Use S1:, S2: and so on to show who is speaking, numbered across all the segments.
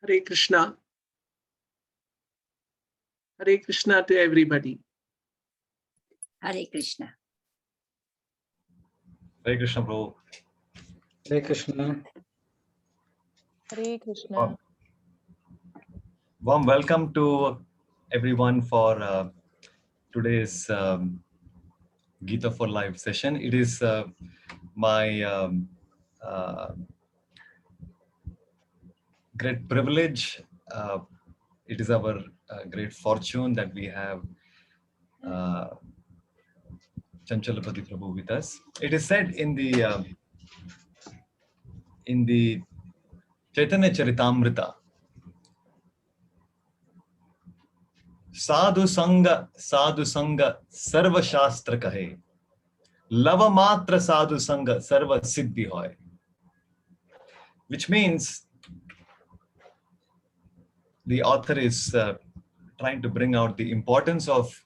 S1: Hare Krishna. Hare Krishna to everybody.
S2: Hare Krishna.
S3: Hare Krishna, bro.
S4: Hare Krishna.
S5: Hare Krishna.
S3: Warm welcome to everyone for today's Gita for Life session. It is my great privilege. It is our great fortune that we have Chanchalapati Prabhu with us. It is said in the Chaitanya Charitamrita, साधु संग सर्व शास्त्र कहे, love मात्र साधु संग सर्व सिद्धि होय. Which means the author is trying to bring out the importance of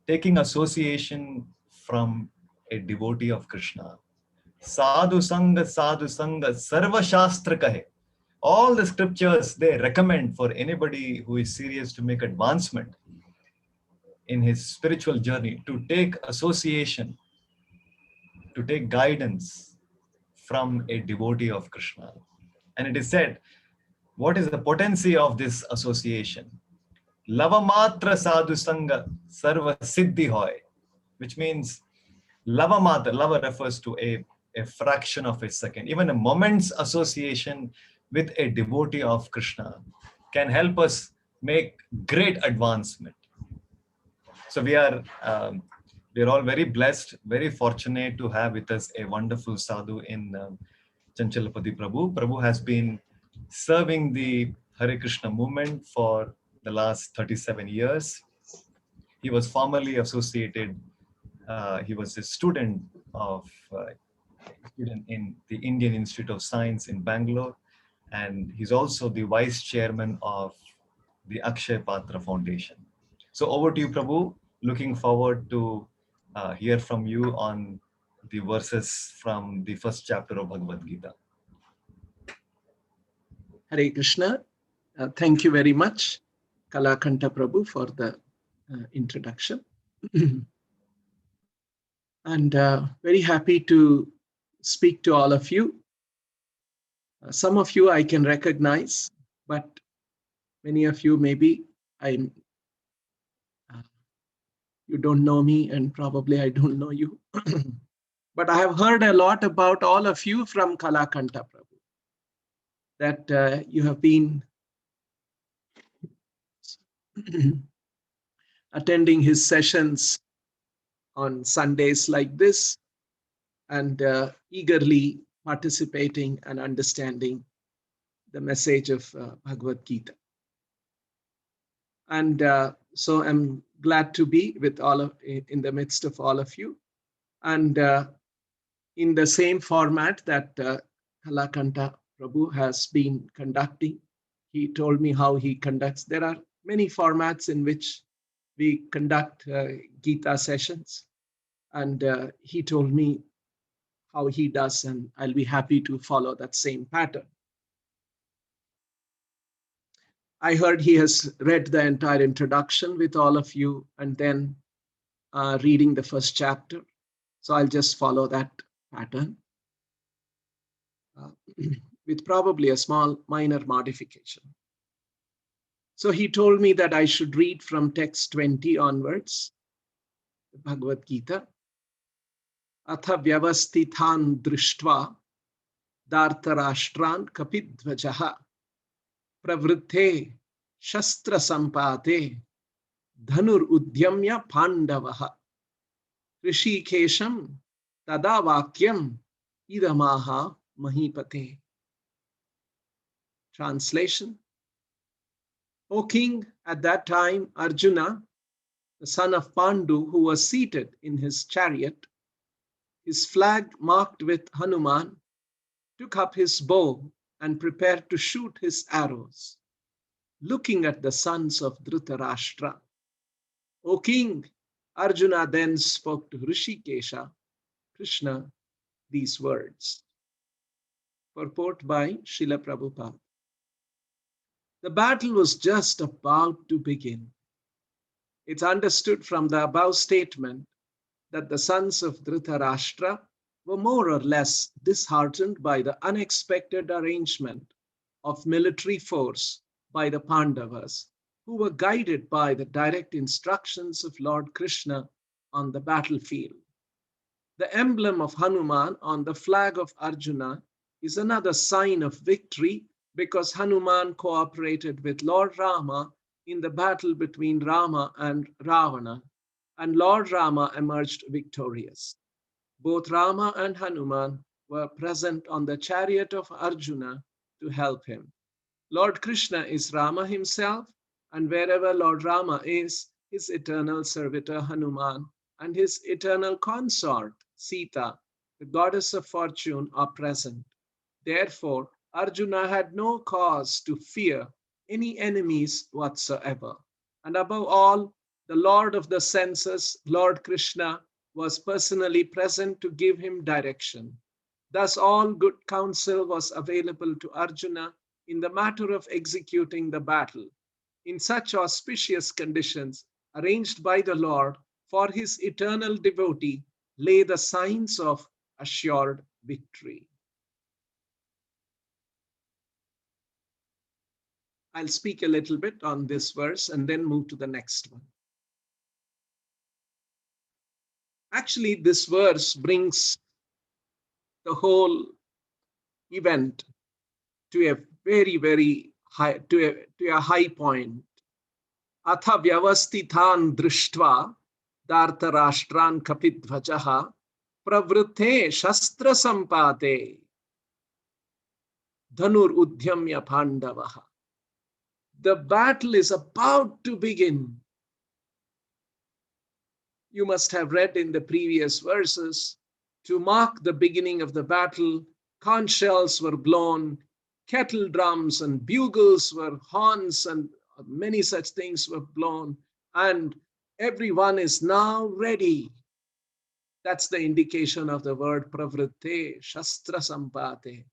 S3: taking association from a devotee of Krishna. Sadhu sanga sarva shastra kahe. All the scriptures, they recommend for anybody who is serious to make advancement in his spiritual journey to take association, to take guidance from a devotee of Krishna. And it is said, what is the potency of this association? Lava matra sadhu sanga sarva siddhi hoy, which means lava matra, lava refers to a fraction of a second. Even a moment's association with a devotee of Krishna can help us make great advancement. So we are all very blessed, very fortunate to have with us a wonderful sadhu in Chanchalapati Prabhu. Prabhu has been serving the Hare Krishna movement for the last 37 years. He was formerly associated, he was a student in the Indian Institute of Science in Bangalore, and he's also the vice chairman of the Akshay Patra Foundation. So over to you, Prabhu. Looking forward to hear from you on the verses from the first chapter of Bhagavad Gita.
S1: Hare Krishna. Thank you very much, Kalakanta Prabhu, for the introduction. And very happy to speak to all of you. Some of you I can recognize, but many of you maybe you don't know me, and probably I don't know you. But I have heard a lot about all of you from Kalakanta Prabhu, that you have been attending his sessions on Sundays like this, and eagerly participating and understanding the message of Bhagavad Gita. And so I'm glad to be with in the midst of all of you. And in the same format that Kalakanta Prabhu has been conducting, he told me how he conducts. There are many formats in which we conduct Gita sessions. And he told me how he does, and I'll be happy to follow that same pattern. I heard he has read the entire introduction with all of you, and then reading the first chapter. So I'll just follow that pattern with probably a small minor modification. So he told me that I should read from text 20 onwards, the Bhagavad Gita. Atha vyavastithan drishtva dartarashtran kapidvajaha pravritte shastra sampate dhanur udyamya pandavaha rishikesham tada vakyam idamaha mahipate. Translation. O king, at that time Arjuna, the son of Pandu, who was seated in his chariot, his flag marked with Hanuman, took up his bow and prepared to shoot his arrows, looking at the sons of Dhritarashtra. O king, Arjuna then spoke to Rishikesha, Krishna, these words. Purport by Srila Prabhupada. The battle was just about to begin. It's understood from the above statement that the sons of Dhritarashtra were more or less disheartened by the unexpected arrangement of military force by the Pandavas, who were guided by the direct instructions of Lord Krishna on the battlefield. The emblem of Hanuman on the flag of Arjuna is another sign of victory because Hanuman cooperated with Lord Rama in the battle between Rama and Ravana, and Lord Rama emerged victorious. Both Rama and Hanuman were present on the chariot of Arjuna to help him. Lord Krishna is Rama himself, and wherever Lord Rama is, his eternal servitor Hanuman and his eternal consort Sita, the goddess of fortune, are present. Therefore, Arjuna had no cause to fear any enemies whatsoever. And above all, the Lord of the senses, Lord Krishna, was personally present to give him direction. Thus, all good counsel was available to Arjuna in the matter of executing the battle. In such auspicious conditions, arranged by the Lord for his eternal devotee, lay the signs of assured victory. I'll speak a little bit on this verse and then move to the next one. Actually, this verse brings the whole event to a very, very high, to a high point. Atha vyavastithan drishtva dhartarashtran kapidvajaha pravrutte shastra sampate dhanur udhyamya pandavaha. The battle is about to begin. You must have read in the previous verses, to mark the beginning of the battle, conch shells were blown, kettle drums and bugles were horns and many such things were blown, and everyone is now ready. That's the indication of the word pravritte, shastra sampate.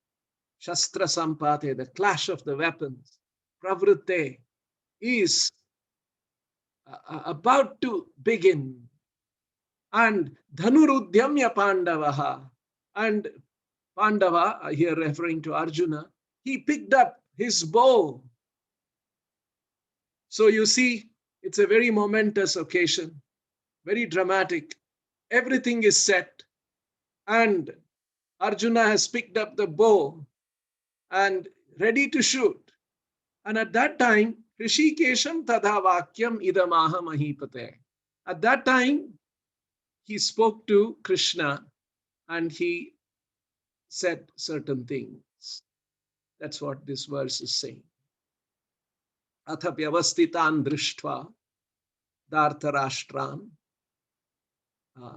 S1: Shastra sampate, the clash of the weapons. Pravritte is about to begin. And Dhanurudhyamya Pandavaha, and Pandava, here referring to Arjuna, he picked up his bow. So you see, it's a very momentous occasion, very dramatic. Everything is set, and Arjuna has picked up the bow and ready to shoot. And at that time, Hrishikesham tadha vakyam idamaha mahipate. At that time, he spoke to Krishna and he said certain things. That's what this verse is saying. Atha vyavastitan drishtva dhartarashtran.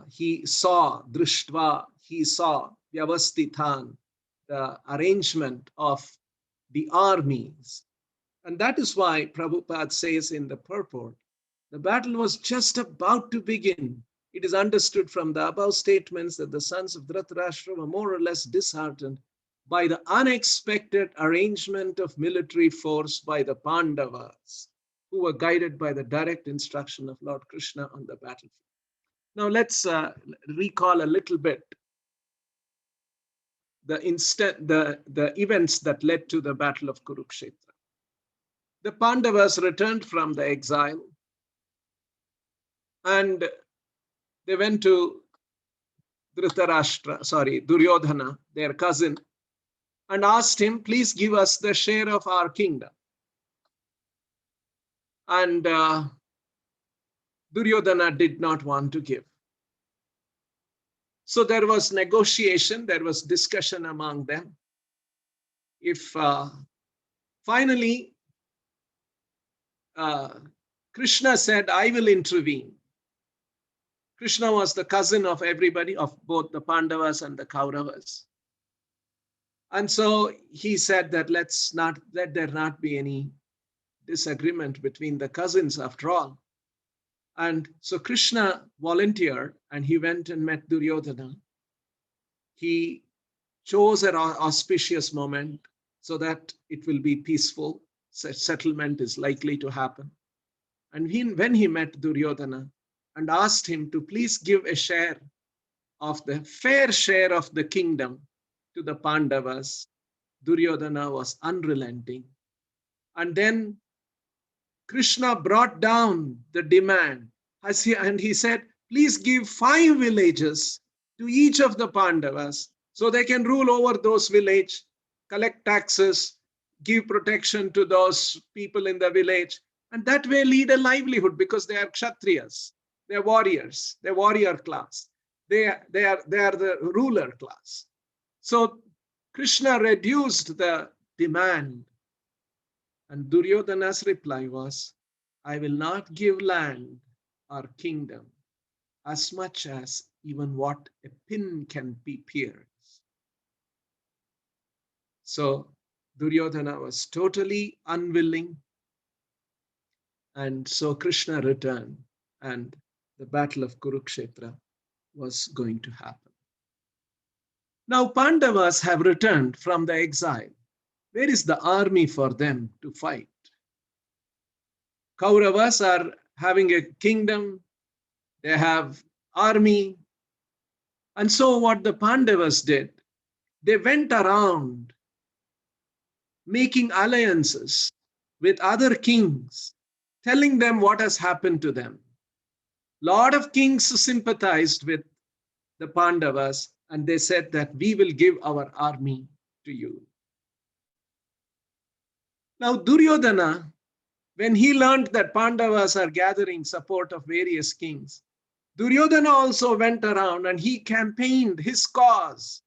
S1: He saw, drishtva, he saw, vyavastitan, the arrangement of the armies. And that is why Prabhupada says in the purport, the battle was just about to begin. It is understood from the above statements that the sons of Dhritarashtra were more or less disheartened by the unexpected arrangement of military force by the Pandavas, who were guided by the direct instruction of Lord Krishna on the battlefield. Now let's recall a little bit the events that led to the Battle of Kurukshetra. The Pandavas returned from the exile and they went to Duryodhana, their cousin, and asked him, please give us the share of our kingdom. And Duryodhana did not want to give. So there was negotiation, there was discussion among them. If finally Krishna said, I will intervene. Krishna was the cousin of everybody, of both the Pandavas and the Kauravas. And so he said that let there not be any disagreement between the cousins after all. And so Krishna volunteered and he went and met Duryodhana. He chose an auspicious moment so that it will be peaceful. settlement is likely to happen. And when he met Duryodhana and asked him to please give a share of the fair share of the kingdom to the Pandavas, Duryodhana was unrelenting. And then Krishna brought down the demand and he said, please give 5 villages to each of the Pandavas so they can rule over those villages, collect taxes, give protection to those people in the village, and that way lead a livelihood because they are Kshatriyas, they are warriors, they are warrior class, they are the ruler class. So Krishna reduced the demand, and Duryodhana's reply was, I will not give land or kingdom as much as even what a pin can be pierced. So Duryodhana was totally unwilling, and so Krishna returned, and the battle of Kurukshetra was going to happen. Now Pandavas have returned from the exile. Where is the army for them to fight? Kauravas are having a kingdom, they have army. And so what the Pandavas did, they went around making alliances with other kings, telling them what has happened to them. A lot of kings sympathized with the Pandavas, and they said that we will give our army to you. Now Duryodhana, when he learned that Pandavas are gathering support of various kings, Duryodhana also went around and he campaigned his cause.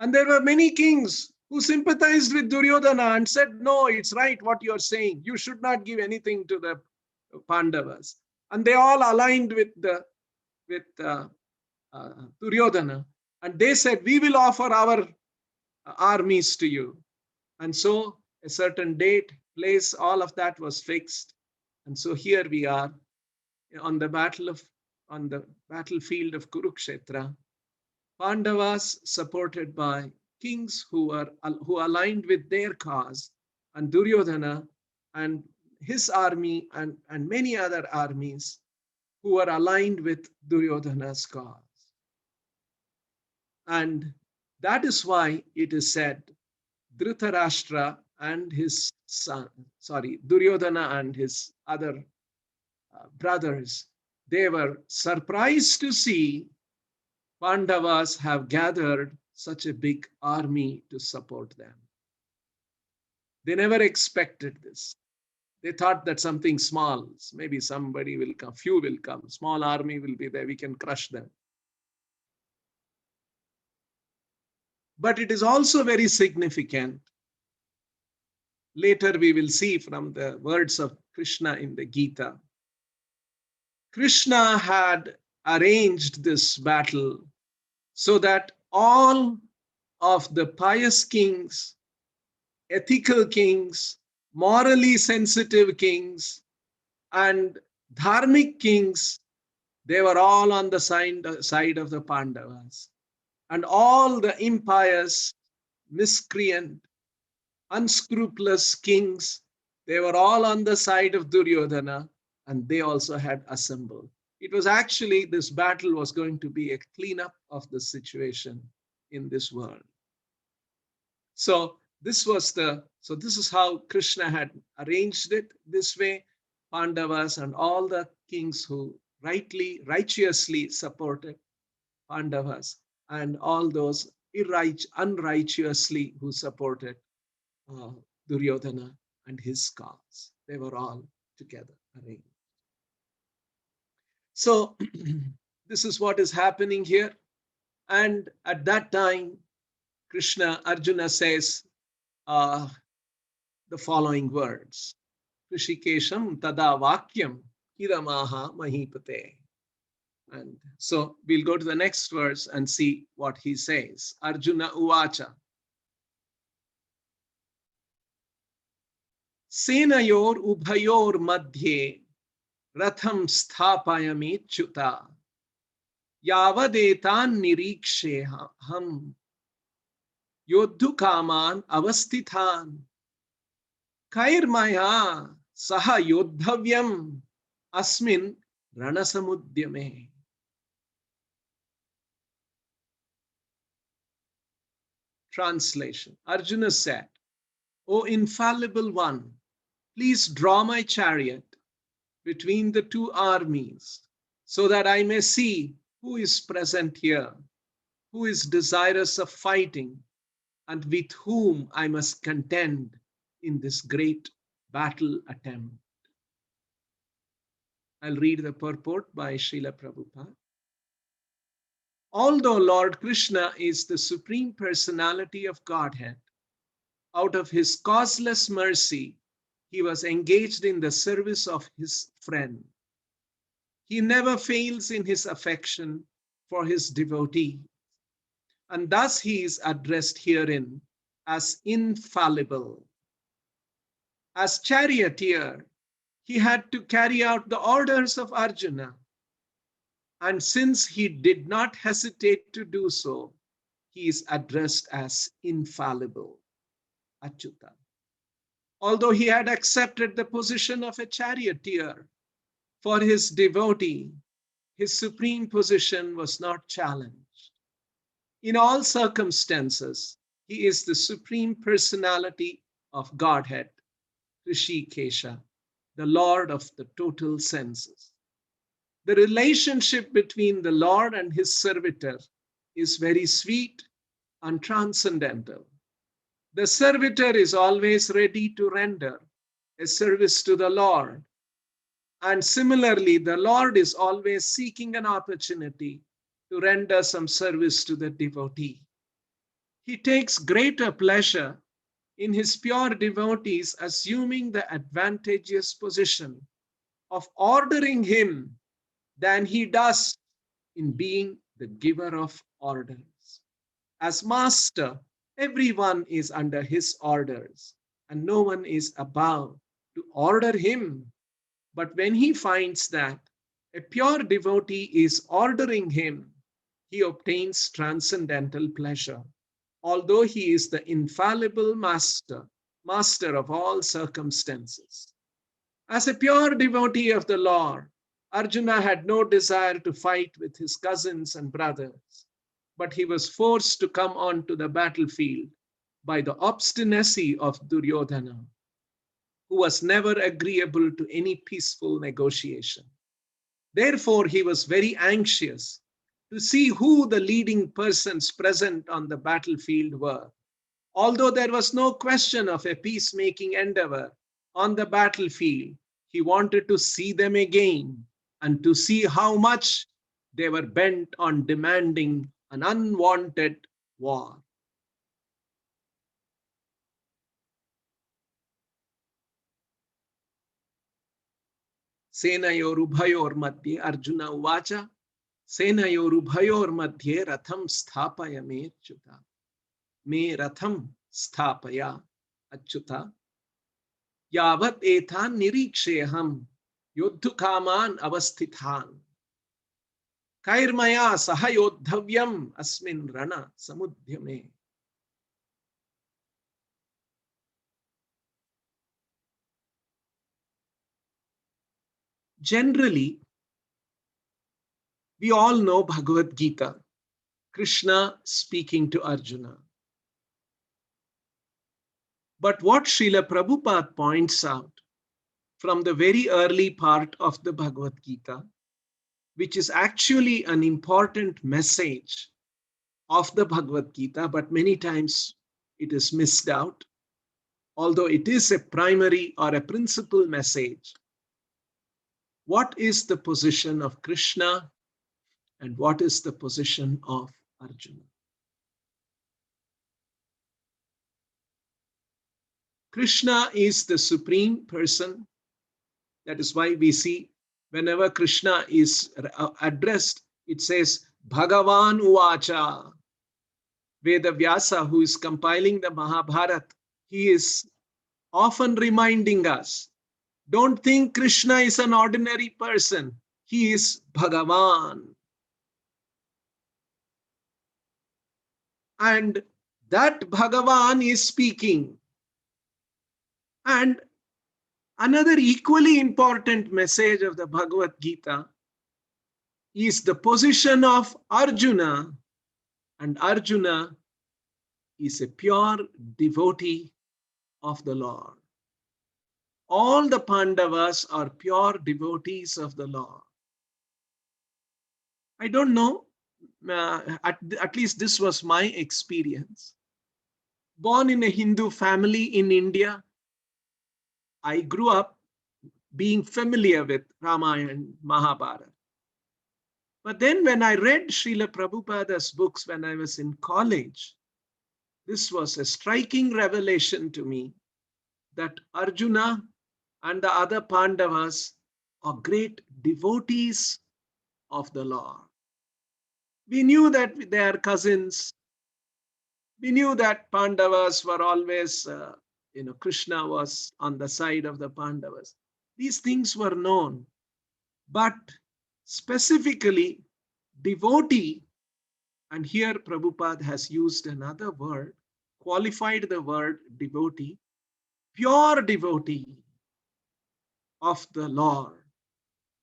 S1: And there were many kings who sympathized with Duryodhana and said, no, it's right what you're saying. You should not give anything to the Pandavas. And they all aligned with Duryodhana. And they said, we will offer our armies to you. And so a certain date, place, all of that was fixed. And so here we are on the battlefield of Kurukshetra. Pandavas supported by kings who aligned with their cause, and Duryodhana and his army and many other armies who were aligned with Duryodhana's cause. And that is why it is said Dhritarashtra and his son, Duryodhana and his other brothers, they were surprised to see Pandavas have gathered such a big army to support them. They never expected this. They thought that something small, maybe somebody will come, few will come, small army will be there, we can crush them. But it is also very significant. Later we will see from the words of Krishna in the Gita. Krishna had arranged this battle so that all of the pious kings, ethical kings, morally sensitive kings, and dharmic kings, they were all on the side of the Pandavas. And all the impious, miscreant, unscrupulous kings, they were all on the side of Duryodhana, and they also had assembled. It was actually, this battle was going to be a cleanup of the situation in this world. So this is how Krishna had arranged it this way. Pandavas and all the kings who righteously supported Pandavas, and all those unrighteously who supported Duryodhana and his cause. They were all together arranged. So this is what is happening here. And at that time, Arjuna says the following words. Krishikesham tada vakyam idamaha mahipate. And so we'll go to the next verse and see what he says. Arjuna uvacha. Senayor ubhayor madhye ratham sthapayamechyuta yavadetan nirikshe ham yodhu kaman avastithan Kairmaya saha yodhavyam asmin ranasamudyame. Translation. Arjuna said, O infallible one, please draw my chariot between the two armies so that I may see who is present here, who is desirous of fighting, and with whom I must contend in this great battle attempt. I'll read the purport by Srila Prabhupada. Although Lord Krishna is the Supreme Personality of Godhead, out of his causeless mercy, he was engaged in the service of his friend. He never fails in his affection for his devotee, and thus he is addressed herein as infallible. As charioteer, he had to carry out the orders of Arjuna, and since he did not hesitate to do so, he is addressed as infallible, Achyuta. Although he had accepted the position of a charioteer for his devotee, his supreme position was not challenged. In all circumstances, he is the Supreme Personality of Godhead, Rishikesha, the Lord of the total senses. The relationship between the Lord and his servitor is very sweet and transcendental. The servitor is always ready to render a service to the Lord. And similarly, the Lord is always seeking an opportunity to render some service to the devotee. He takes greater pleasure in his pure devotees assuming the advantageous position of ordering him than he does in being the giver of orders. As master, everyone is under his orders, and no one is above to order him. But when he finds that a pure devotee is ordering him, he obtains transcendental pleasure, although he is the infallible master, master of all circumstances. As a pure devotee of the Lord, Arjuna had no desire to fight with his cousins and brothers, but he was forced to come onto the battlefield by the obstinacy of Duryodhana, who was never agreeable to any peaceful negotiation. Therefore, he was very anxious to see who the leading persons present on the battlefield were. Although there was no question of a peacemaking endeavor on the battlefield, he wanted to see them again and to see how much they were bent on demanding an unwanted war. Senayorubhayor madhye Arjuna uvacha Senayorubhayor madhye ratham sthapaya me achyuta. Me ratham sthapaya achyuta. Yavat ethan niriksheham yodhukaman avasthithan. Kairmaya sahayodhavyam asmin rana samudhyame. Generally, we all know Bhagavad Gita, Krishna speaking to Arjuna. But what Srila Prabhupada points out from the very early part of the Bhagavad Gita, which is actually an important message of the Bhagavad Gita, but many times it is missed out, although it is a primary or a principal message. What is the position of Krishna and what is the position of Arjuna? Krishna is the supreme person. That is why we see whenever Krishna is addressed, it says Bhagavan Uvacha. Veda Vyasa, who is compiling the Mahabharata, he is often reminding us, don't think Krishna is an ordinary person. He is Bhagavan. And that Bhagavan is speaking. And Another equally important message of the Bhagavad Gita is the position of Arjuna, and Arjuna is a pure devotee of the Lord. All the Pandavas are pure devotees of the Lord. I don't know, at least this was my experience. Born in a Hindu family in India, I grew up being familiar with Ramayana and Mahabharata. But then when I read Srila Prabhupada's books when I was in college, this was a striking revelation to me that Arjuna and the other Pandavas are great devotees of the Lord. We knew that they are cousins. We knew that Pandavas were always, Krishna was on the side of the Pandavas. These things were known. But specifically, devotee, and here Prabhupada has used another word, qualified the word devotee, pure devotee of the Lord,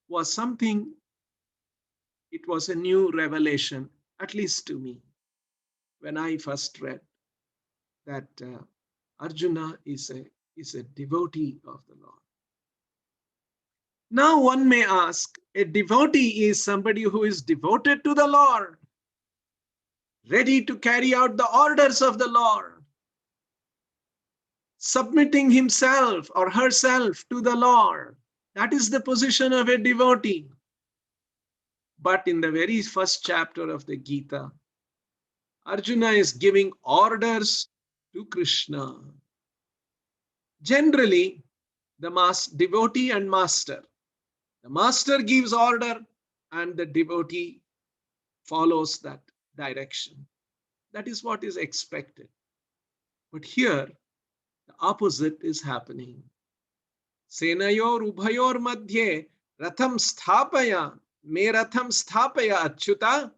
S1: was something, it was a new revelation, at least to me, when I first read that Arjuna is a devotee of the Lord. Now one may ask, a devotee is somebody who is devoted to the Lord, ready to carry out the orders of the Lord, submitting himself or herself to the Lord. That is the position of a devotee. But in the very first chapter of the Gita, Arjuna is giving orders to Krishna. Generally, the devotee and master. The master gives order and the devotee follows that direction. That is what is expected. But here, the opposite is happening. Senayor ubhayor madhye ratham sthapaya, me ratham sthapaya achyuta.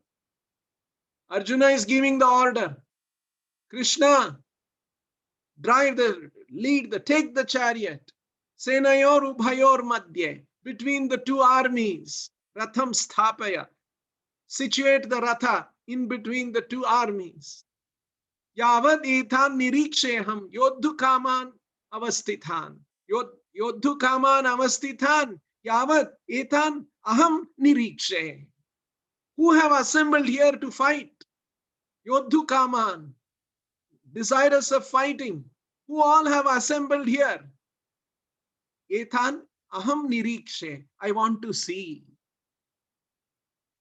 S1: Arjuna is giving the order. Krishna, take the chariot. Senayor ubhayor madhye, between the two armies. Ratham sthapaya, situate the ratha in between the two armies. Yavad ethan niriksheham yodhu kaman avastithan. Yodhu kaman avastithan. Yavad ethan aham nirikshe. Who have assembled here to fight? Yodhu kaman, desirous of fighting. Who all have assembled here? Ethan aham nirikshe. I want to see.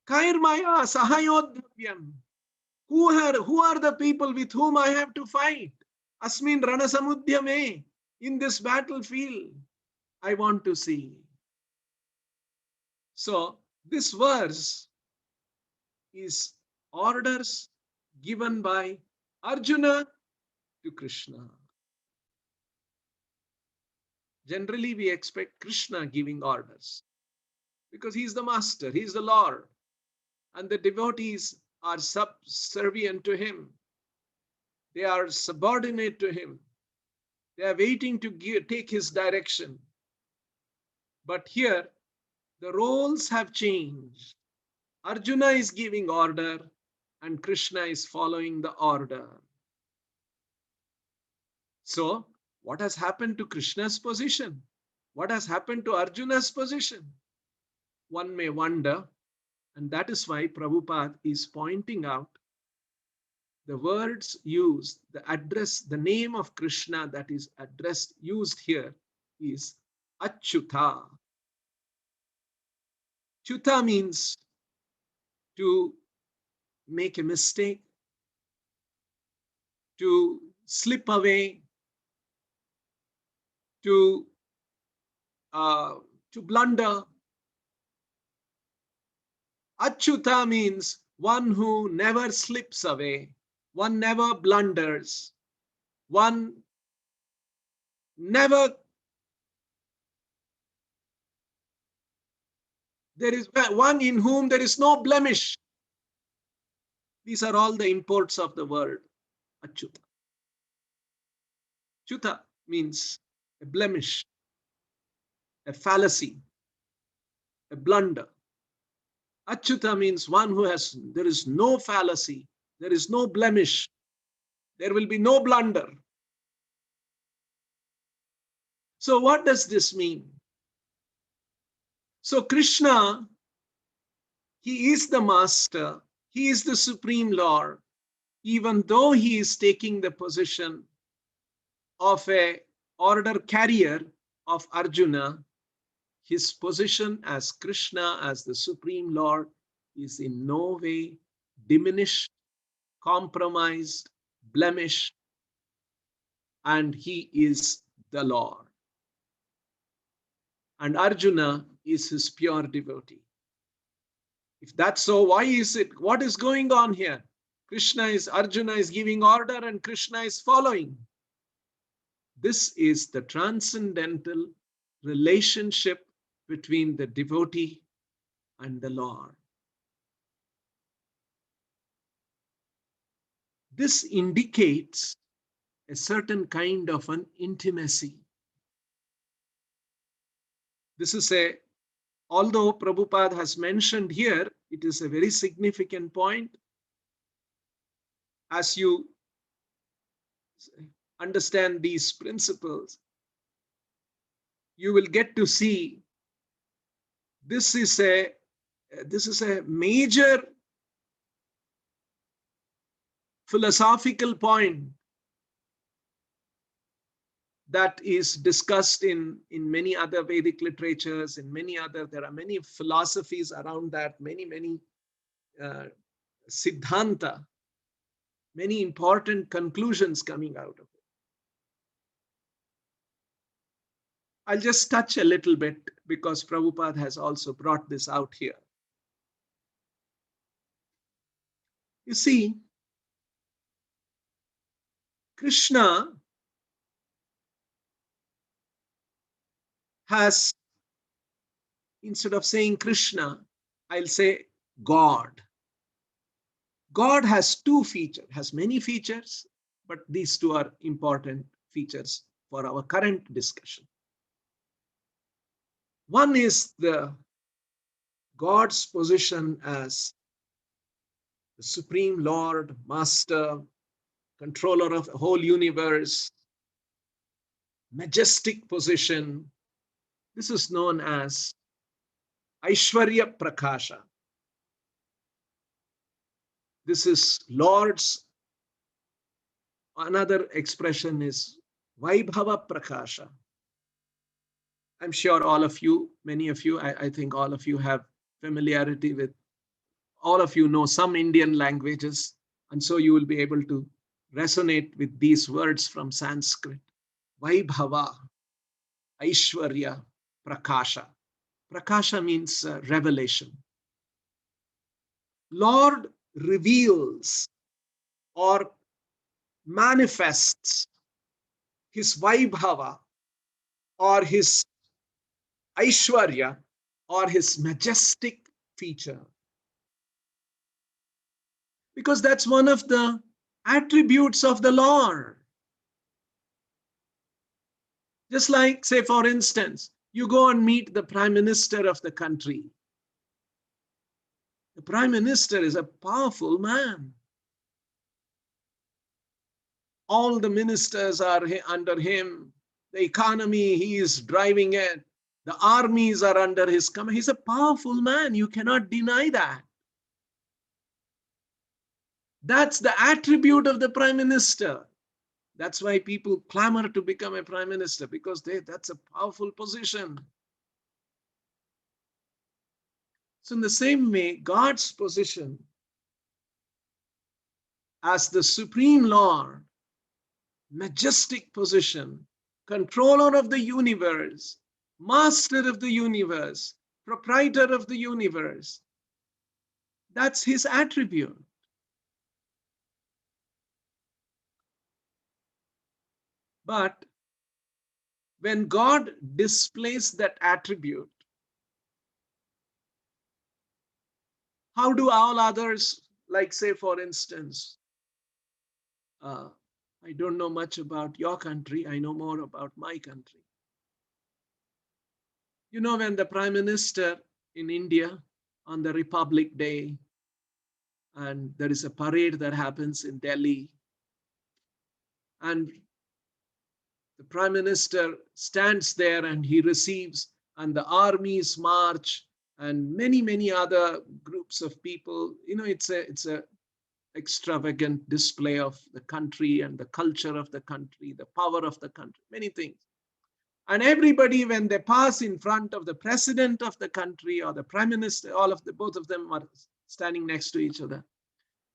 S1: Kairmaya sahayodhavyam. Who are the people with whom I have to fight? Asmin ranasamudhyame. In this battlefield, I want to see. So this verse is orders given by Arjuna to Krishna. Generally, we expect Krishna giving orders because he's the master, he's the Lord, and the devotees are subservient to him. They are subordinate to him. They are waiting to take his direction. But here, the roles have changed. Arjuna is giving order and Krishna is following the order. So, what has happened to Krishna's position? What has happened to Arjuna's position? One may wonder, and that is why Prabhupada is pointing out the words used, the address, the name of Krishna that is used here is Achyuta. Achyuta means to make a mistake, to slip away, to blunder. Achyuta means one who never slips away, one never blunders, one never, there is one in whom there is no blemish. These are all the imports of the word Achyuta. Achyuta means a blemish. a fallacy, a blunder. Achyuta means one who has, there is no fallacy, there is no blemish, there will be no blunder. So what does this mean? So Krishna, he is the master, he is the supreme Lord, even though he is taking the position of a order carrier of Arjuna, his position as Krishna, as the supreme Lord, is in no way diminished, compromised, blemished, and he is the Lord. And Arjuna is his pure devotee. If that's so, why is it? What is going on here? Arjuna is giving order and Krishna is following. This is the transcendental relationship between the devotee and the Lord. This indicates a certain kind of an intimacy. Although Prabhupada has mentioned here, it is a very significant point. As you understand these principles, you will get to see this is a major philosophical point that is discussed in many other Vedic literatures, there are many philosophies around that, many siddhanta, many important conclusions coming out of it. I'll just touch a little bit because Prabhupada has also brought this out here. You see, Krishna has, instead of saying Krishna, I'll say God. God has two features, has many features, but these two are important features for our current discussion. One is the God's position as the Supreme Lord, Master, controller of the whole universe, majestic position. This is known as Aishwarya Prakasha. This is Lord's, another expression is Vaibhava Prakasha. I'm sure all of you, many of you, I think all of you have familiarity with, all of you know some Indian languages, and so you will be able to resonate with these words from Sanskrit. Vaibhava, Aishwarya, Prakasha. Prakasha means revelation. Lord reveals or manifests his Vaibhava or his Aishwarya or his majestic feature. Because that's one of the attributes of the Lord. Just like, say, for instance, you go and meet the Prime Minister of the country. The Prime Minister is a powerful man. All the ministers are under him. The economy, he is driving it. The armies are under his command. He's a powerful man. You cannot deny that. That's the attribute of the Prime Minister. That's why people clamor to become a Prime Minister, because that's a powerful position. So in the same way, God's position as the Supreme Lord, majestic position, controller of the universe, master of the universe, proprietor of the universe, that's his attribute. But when God displays that attribute, how do all others, like say for instance, I don't know much about your country, I know more about my country. You know, when the Prime Minister in India on the Republic Day, and there is a parade that happens in Delhi, and the Prime Minister stands there and he receives, and the armies march, and many other groups of people. You know, it's a extravagant display of the country and the culture of the country, the power of the country, many things. And everybody, when they pass in front of the president of the country or the prime minister, both of them are standing next to each other.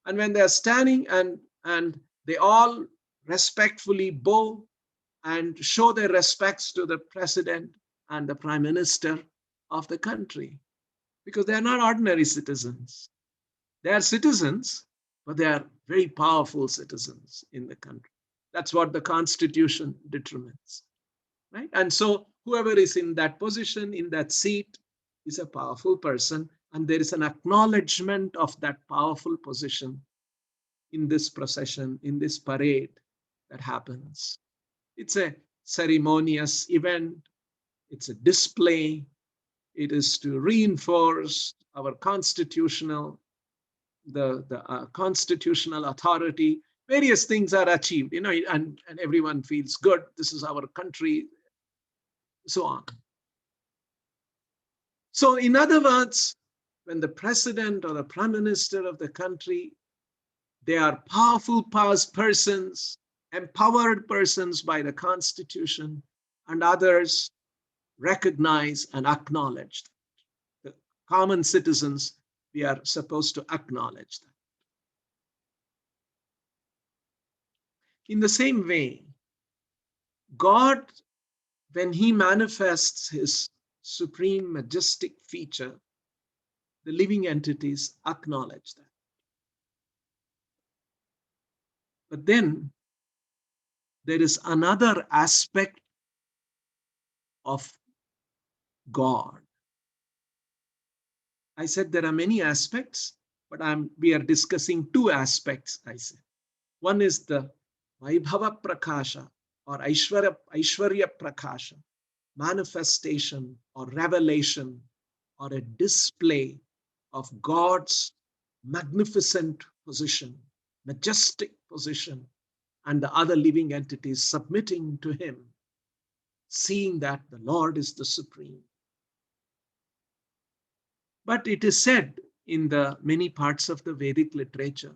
S1: And when they're standing and they all respectfully bow and show their respects to the president and the prime minister of the country, because they are not ordinary citizens. They are citizens, but they are very powerful citizens in the country. That's what the Constitution determines, right? And so whoever is in that position, in that seat, is a powerful person, and there is an acknowledgement of that powerful position in this procession, in this parade that happens. It's a ceremonious event. It's a display. It is to reinforce our constitutional authority. Various things are achieved, you know, and everyone feels good. This is our country, so on. So in other words, when the president or the prime minister of the country, they are powerful persons, empowered persons by the Constitution, and others recognize and acknowledge that. The common citizens, we are supposed to acknowledge that. In the same way, God, when he manifests his supreme majestic feature, the living entities acknowledge that. But then there is another aspect of God. I said there are many aspects, but we are discussing two aspects, I said. One is the Vaibhava Prakasha or Aishwarya Prakasha, manifestation or revelation or a display of God's magnificent position, majestic position, and the other living entities submitting to him, seeing that the Lord is the supreme. But it is said in the many parts of the Vedic literature,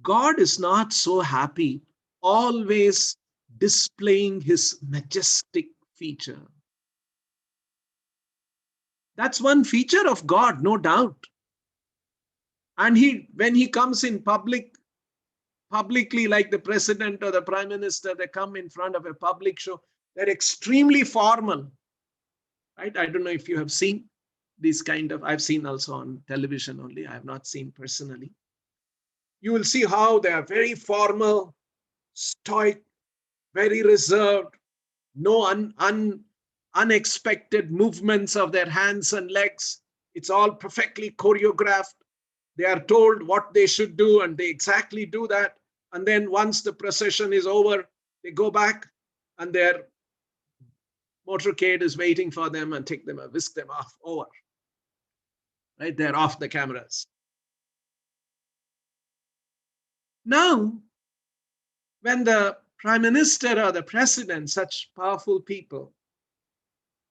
S1: God is not so happy always displaying his majestic feature. That's one feature of God, no doubt. And when he comes in publicly, like the president or the prime minister, they come in front of a public show, they're extremely formal, right? I don't know if you have seen these I've seen also on television only, I have not seen personally. You will see how they are very formal, stoic, very reserved, no unexpected movements of their hands and legs. It's all perfectly choreographed. They are told what they should do and they exactly do that. And then once the procession is over, they go back and their motorcade is waiting for them and take them and whisk them off over. Right? They're off the cameras. Now, when the prime minister or the president, such powerful people,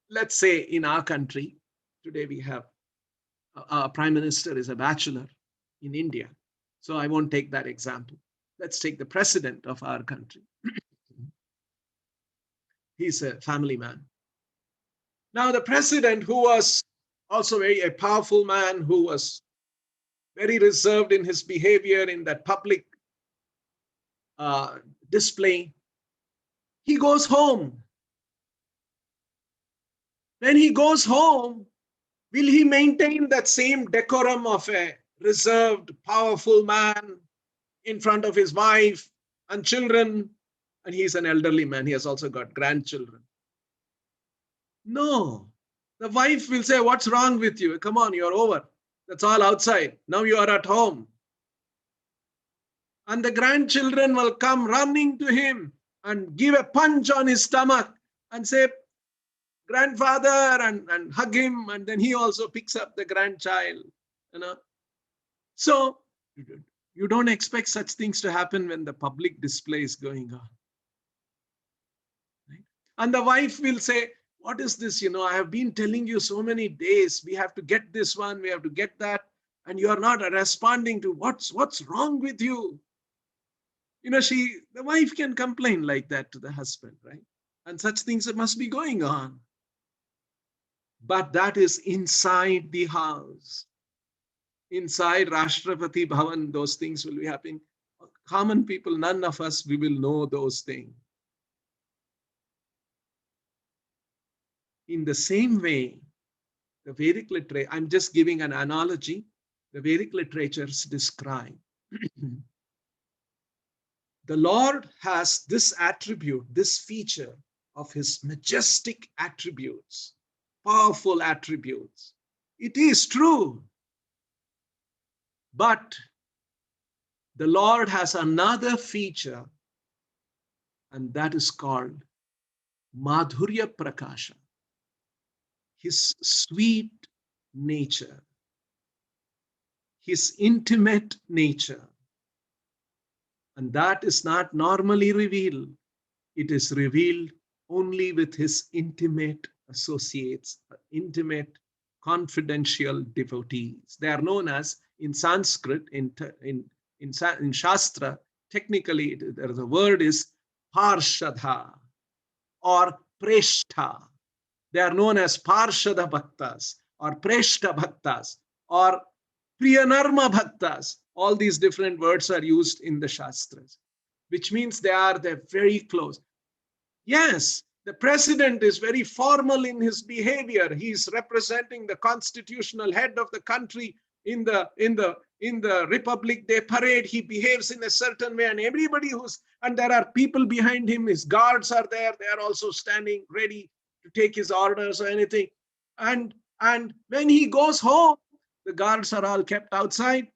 S1: let's say in our country, today we have our prime minister is a bachelor in India. So I won't take that example. Let's take the president of our country. He's a family man. Now the president, who was also a powerful man, who was very reserved in his behavior in that public display, he goes home. When he goes home, will he maintain that same decorum of a reserved, powerful man in front of his wife and children? And he's an elderly man. He has also got grandchildren. No. The wife will say, what's wrong with you? Come on, you're over. That's all outside. Now you are at home. And the grandchildren will come running to him and give a punch on his stomach and say, grandfather and hug him, and then he also picks up the grandchild, you know. So you don't expect such things to happen when the public display is going on. Right? And the wife will say, what is this? I have been telling you so many days, we have to get this one, we have to get that, and you are not responding to what's wrong with you. The wife can complain like that to the husband, right? And such things that must be going on. But that is inside the house. Inside Rashtrapati Bhavan, those things will be happening. Common people, none of us, we will know those things. In the same way, the Vedic literature, I'm just giving an analogy, the Vedic literatures describe. The Lord has this attribute, this feature of his majestic attributes, powerful attributes. It is true. But the Lord has another feature, and that is called Madhurya Prakasha, his sweet nature, his intimate nature. And that is not normally revealed. It is revealed only with his intimate associates, intimate, confidential devotees. They are known as, in Sanskrit, in Shastra, technically the word is Parshadha or Preshtha. They are known as Parshada Bhaktas or Preshta Bhaktas or Priyanarma Bhaktas. All these different words are used in the Shastras, which means they're very close. Yes, the president is very formal in his behavior. He's representing the constitutional head of the country in the Republic Day parade. He behaves in a certain way, and and there are people behind him. His guards are there. They are also standing ready to take his orders or anything. And when he goes home, the guards are all kept outside,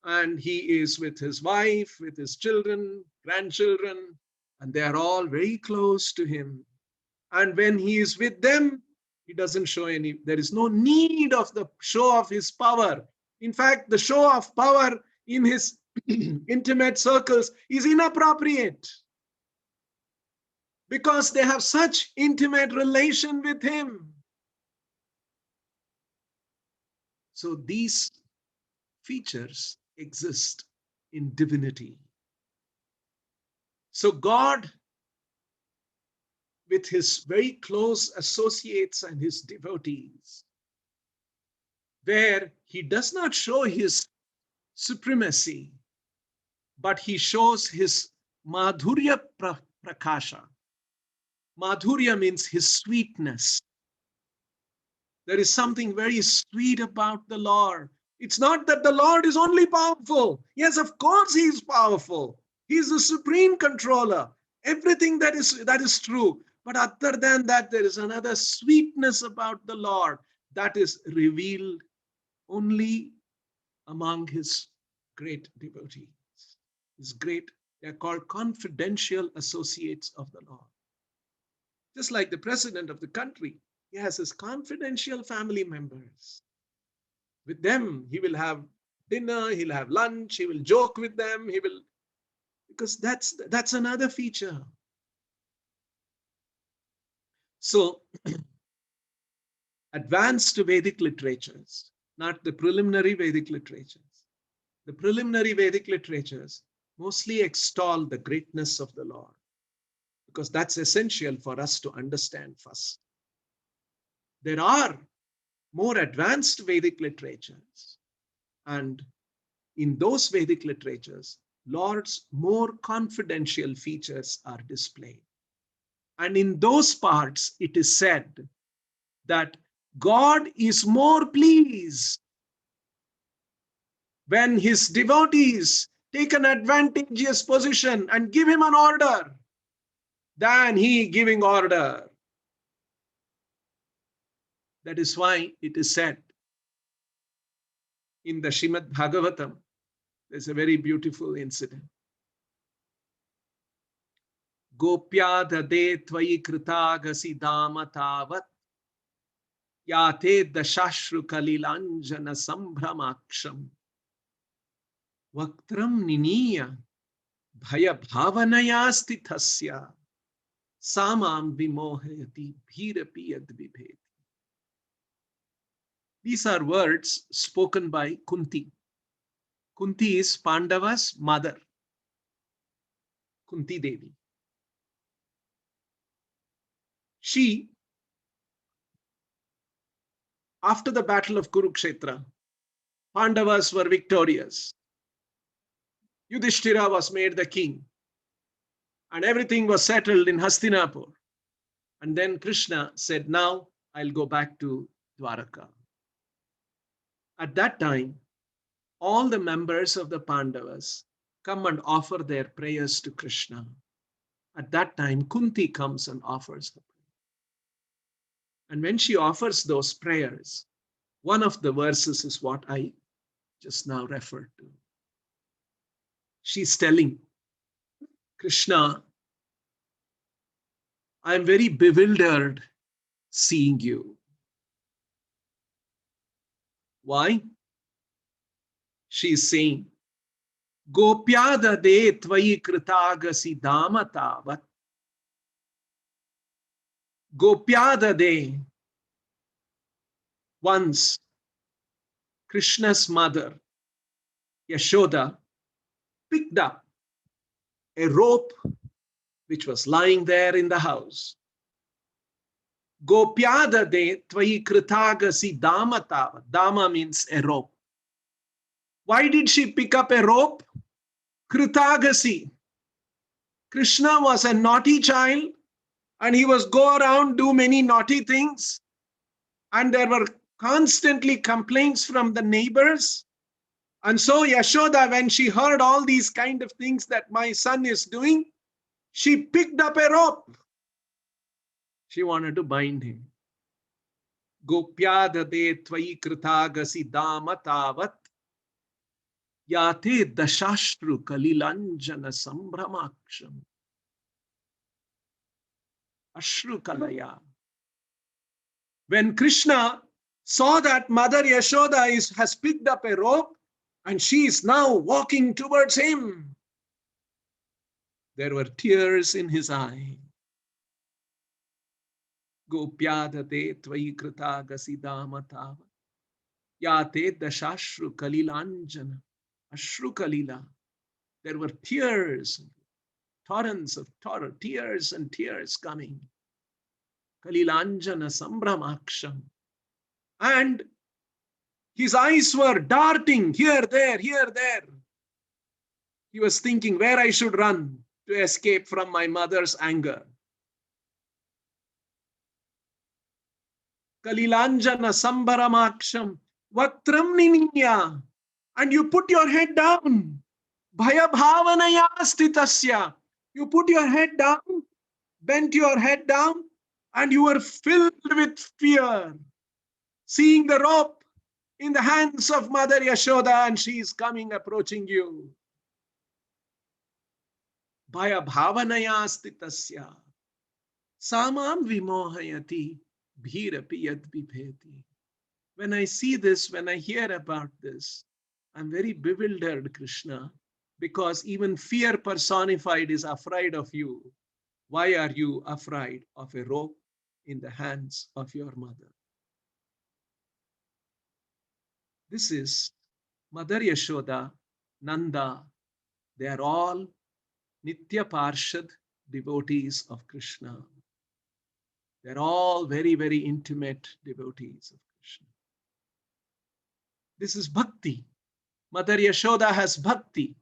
S1: and he is with his wife, with his children, grandchildren, and they are all very close to him. And when he is with them, he doesn't show there is no need of the show of his power. In fact, the show of power in his intimate circles is inappropriate, because they have such intimate relation with him. So these features exist in divinity. So God, with his very close associates and his devotees, where he does not show his supremacy, but he shows his Madhurya Prakasha. Madhurya means his sweetness. There is something very sweet about the Lord. It's not that the Lord is only powerful. Yes, of course he is powerful. He is the supreme controller. Everything that is true. But other than that, there is another sweetness about the Lord that is revealed only among his great devotees. They are called confidential associates of the Lord. Just like the president of the country, he has his confidential family members. With them, he will have dinner, he'll have lunch, he will joke with them, because that's another feature. So, advanced Vedic literatures, not the preliminary Vedic literatures. The preliminary Vedic literatures mostly extol the greatness of the Lord, because that's essential for us to understand first. There are more advanced Vedic literatures, and in those Vedic literatures, Lord's more confidential features are displayed. And in those parts, it is said that God is more pleased when his devotees take an advantageous position and give him an order than he giving order. That is why it is said in the Srimad Bhagavatam, there's a very beautiful incident. Gopya dade tvayi kritagasi dama tavat yate dashashru kalilanjana sambhramaksham vaktram niniya bhaya bhavanaya stithasya samam vimohayati bhirapi yadvibheti. These are words spoken by Kunti. Kunti is Pandava's mother, Kunti Devi. She, after the battle of Kurukshetra, Pandavas were victorious. Yudhishthira was made the king, and everything was settled in Hastinapur. And then Krishna said, now I'll go back to Dwaraka. At that time, all the members of the Pandavas come and offer their prayers to Krishna. At that time, Kunti comes and offers the prayer. And when she offers those prayers, one of the verses is what I just now referred to. She's telling Krishna, I'm very bewildered seeing you. Why? She's saying, Gopyada de tvayi kritagasi dama tavat. Gopyada de. Once, Krishna's mother, Yashoda, picked up a rope which was lying there in the house. Gopyada de tvayi kritagasi dama tavat. Dama means a rope. Why did she pick up a rope? Kritagasi. Krishna was a naughty child and he was go around do many naughty things. And there were constantly complaints from the neighbors. And so Yashoda, when she heard all these kind of things that my son is doing, she picked up a rope. She wanted to bind him. Gopyada de tvayi kritagasi dama tavat yate dashashru kalilanjana sambhramaksham. Ashru kalaya. When Krishna saw that Mother Yashoda has picked up a rope and she is now walking towards him, there were tears in his eye. Gopyadate tvayi kritagasi dama tavat yate dashashru kalilanjana. Ashru kalila. There were tears, torrents of tears and tears coming. Kalilanjana sambhramaksham. And his eyes were darting here, there, here, there. He was thinking where I should run to escape from my mother's anger. Kalilanjana sambhramaksham vaktram niniya. And you put your head down. Bhaya bhavanaya sthitasya. You put your head down, bent your head down, and you were filled with fear. Seeing the rope in the hands of Mother Yashoda and she is coming, approaching you. Bhaya bhavanaya sthitasya. Samam vimohayati bhirapi yadvibheti. When I see this, when I hear about this, I'm very bewildered, Krishna, because even fear personified is afraid of you. Why are you afraid of a rope in the hands of your mother? This is Mother Yashoda, Nanda. They are all Nitya Parshad devotees of Krishna. They're all very, very intimate devotees of Krishna. This is bhakti. Mother Yashoda has bhakti.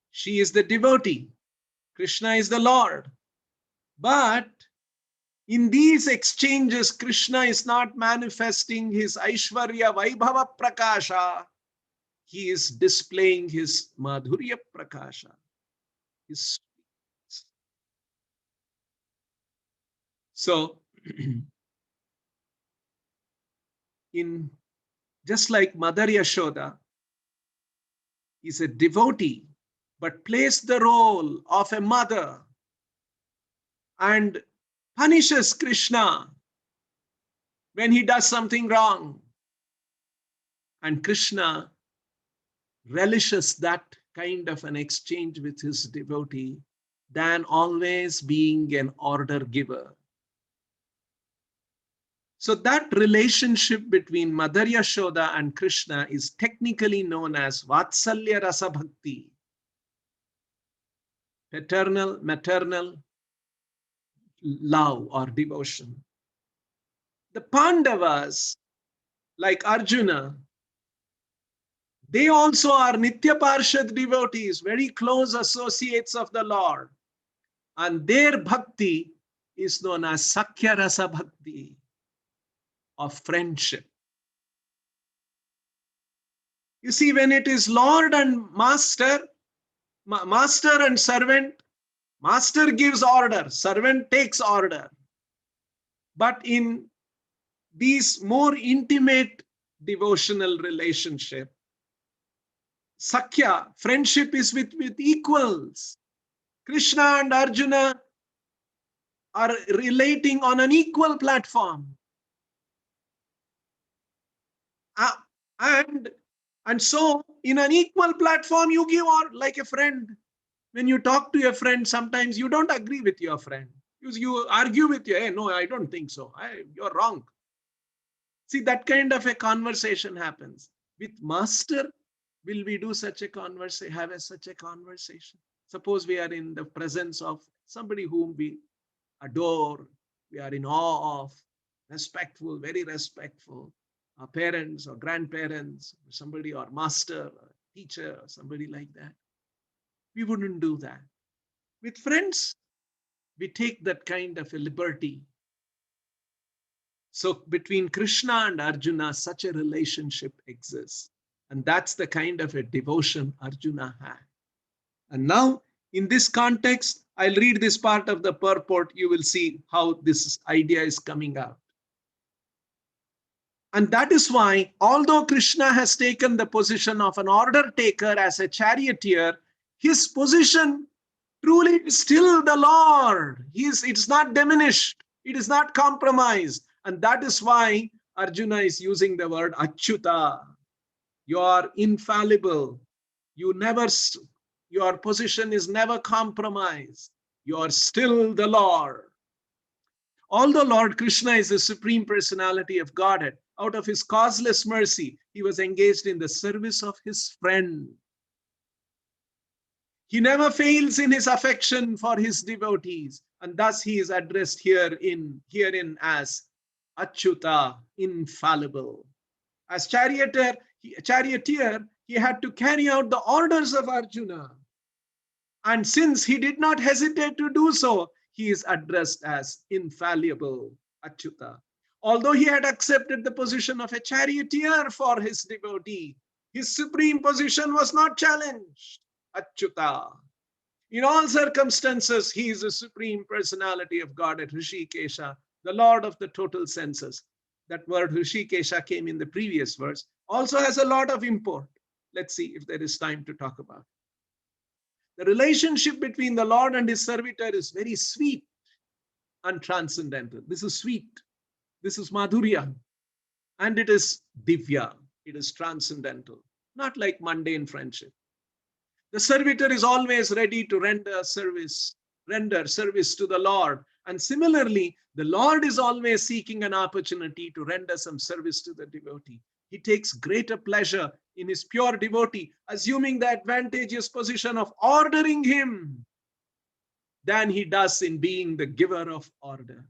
S1: She is the devotee. Krishna is the Lord. But in these exchanges, Krishna is not manifesting his Aishwarya Vaibhava Prakasha. He is displaying his Madhurya Prakasha. So, just like Mother Yashoda is a devotee but plays the role of a mother and punishes Krishna when he does something wrong. And Krishna relishes that kind of an exchange with his devotee than always being an order giver. So that relationship between Mother Yashoda and Krishna is technically known as Vatsalya Rasa Bhakti, paternal, maternal love or devotion. The Pandavas, like Arjuna, they also are Nitya Parshad devotees, very close associates of the Lord. And their bhakti is known as Sakhya Rasa Bhakti, of friendship. You see, when it is Lord and Master, Master and servant, Master gives order, servant takes order. But in these more intimate devotional relationship, Sakhya, friendship is with equals. Krishna and Arjuna are relating on an equal platform. And so in an equal platform, you give or like a friend. When you talk to a friend, sometimes you don't agree with your friend. You argue with you, hey, no, I don't think so. You're wrong. See, that kind of a conversation happens. With Master, will we do such a conversation, such a conversation? Suppose we are in the presence of somebody whom we adore, we are in awe of, respectful, very respectful, our parents or grandparents, somebody or master, or teacher, or somebody like that. We wouldn't do that. With friends, we take that kind of a liberty. So between Krishna and Arjuna, such a relationship exists. And that's the kind of a devotion Arjuna had. And now, in this context, I'll read this part of the purport. You will see how this idea is coming out. And that is why, although Krishna has taken the position of an order taker as a charioteer, his position truly is still the Lord. It's not diminished. It is not compromised. And that is why Arjuna is using the word Achyuta. You are infallible. Your position is never compromised. You are still the Lord. Although Lord Krishna is the Supreme Personality of Godhead, out of his causeless mercy, he was engaged in the service of his friend. He never fails in his affection for his devotees, and thus he is addressed herein as Achyuta, infallible. As charioteer, he had to carry out the orders of Arjuna. And since he did not hesitate to do so, he is addressed as infallible, Achyuta. Although he had accepted the position of a charioteer for his devotee, his supreme position was not challenged, Achyuta. In all circumstances, he is the Supreme Personality of Godhead, Hrishikesha, the Lord of the total senses. That word Hrishikesha came in the previous verse, also has a lot of import. Let's see if there is time to talk about it. The relationship between the Lord and his servitor is very sweet and transcendental. This is sweet. This is Madhurya. And it is Divya. It is transcendental, not like mundane friendship. The servitor is always ready to render service to the Lord. And similarly, the Lord is always seeking an opportunity to render some service to the devotee. He takes greater pleasure in his pure devotee, assuming the advantageous position of ordering him than he does in being the giver of order.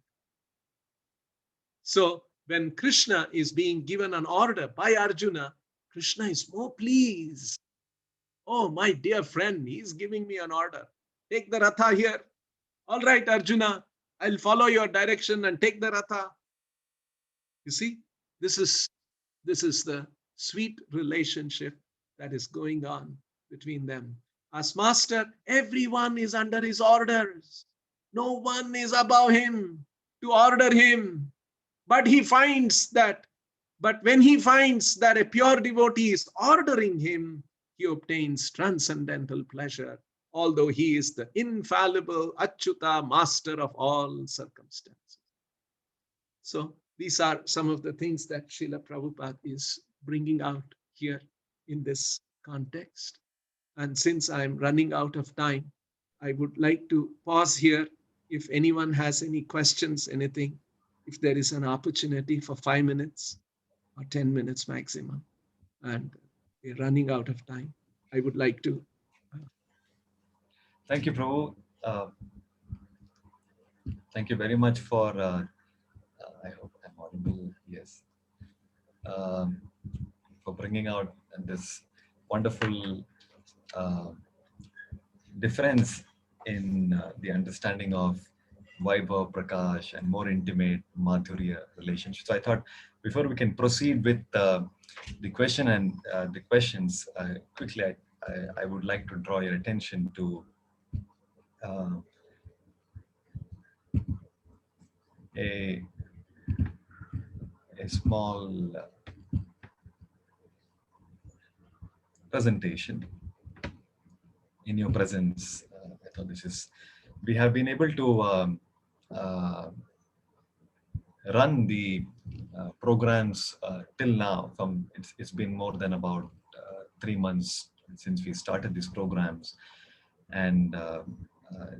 S1: So when Krishna is being given an order by Arjuna, Krishna is more pleased. Oh, my dear friend, he's giving me an order. Take the Ratha here. All right, Arjuna, I'll follow your direction and take the Ratha. You see, this is the sweet relationship that is going on between them. As master, everyone is under his orders. No one is above him to order him. But when he finds that a pure devotee is ordering him, he obtains transcendental pleasure, although he is the infallible Achyuta, master of all circumstances. So these are some of the things that Srila Prabhupada is bringing out here in this context. And since I'm running out of time, I would like to pause here. If anyone has any questions, anything, if there is an opportunity for 5 minutes or 10 minutes maximum, and we're running out of time, I would like to.
S3: Thank you, Prabhu. Thank you very much for, I hope I'm audible, yes, for bringing out this wonderful difference in the understanding of Vaibhav, Prakash, and more intimate Madhurya relationships. So I thought before we can proceed with the question and the questions, quickly, I would like to draw your attention to a small presentation in your presence. I thought we have been able to run the programs till now. It's been more than about 3 months since we started these programs, and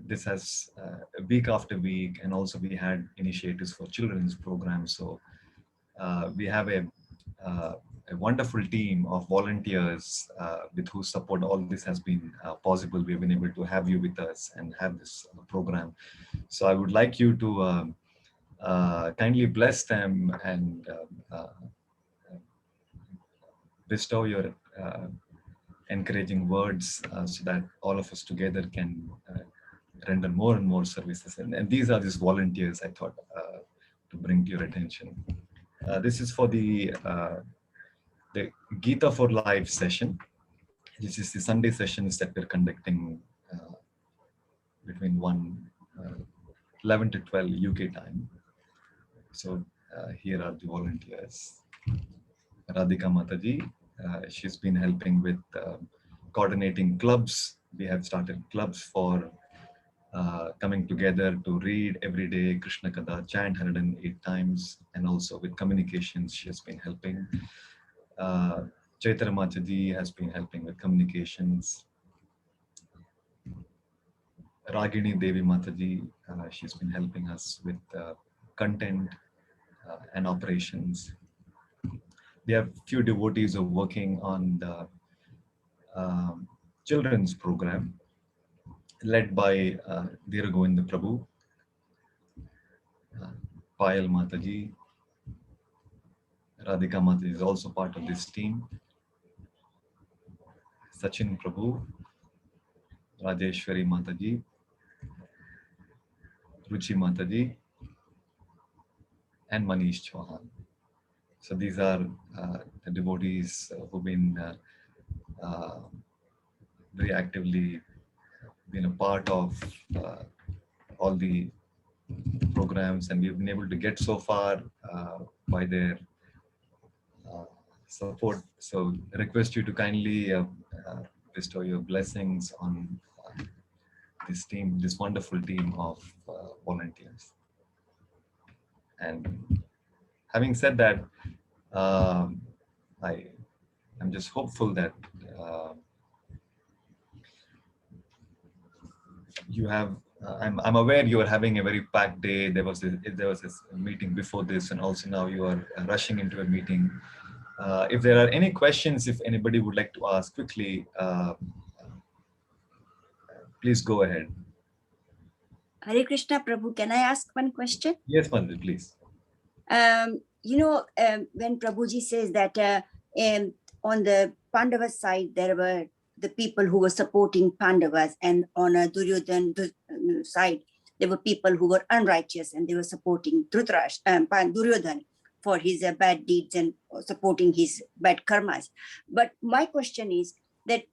S3: this has week after week, and also we had initiatives for children's programs. So we have a wonderful team of volunteers with whose support all this has been possible. We've been able to have you with us and have this program. So I would like you to kindly bless them and bestow your encouraging words so that all of us together can render more and more services. And these are these volunteers I thought to bring to your attention. This is for the Gita for Life session. This is the Sunday sessions that we're conducting between 11 to 12 UK time. So here are the volunteers. Radhika Mataji, she's been helping with coordinating clubs. We have started clubs for coming together to read every day Krishna Katha, chant 108 times, and also with communications she has been helping. Chaitara Mataji has been helping with communications. Ragini Devi Mataji, she's been helping us with content and operations. We have few devotees who are working on the children's program led by Dhira Govinda Prabhu, Payal Mataji. Radhika Mataji is also part of this team. Sachin Prabhu, Rajeshwari Mataji, Ruchi Mataji, and Manish Chauhan. So these are the devotees who've been very actively been a part of all the programs, and we've been able to get so far by their support. So I request you to kindly bestow your blessings on this team, this wonderful team of volunteers. And having said that, I'm just hopeful that you have. I'm aware you are having a very packed day. There was a meeting before this, and also now you are rushing into a meeting. If there are any questions, if anybody would like to ask quickly, please go ahead.
S2: Hare Krishna, Prabhu, can I ask one question?
S3: Yes, Mandir, please.
S2: When Prabhuji says that on the Pandava side, there were the people who were supporting Pandavas, and on a Duryodhana side, there were people who were unrighteous and they were supporting Duryodhana for his bad deeds and supporting his bad karmas. But my question is that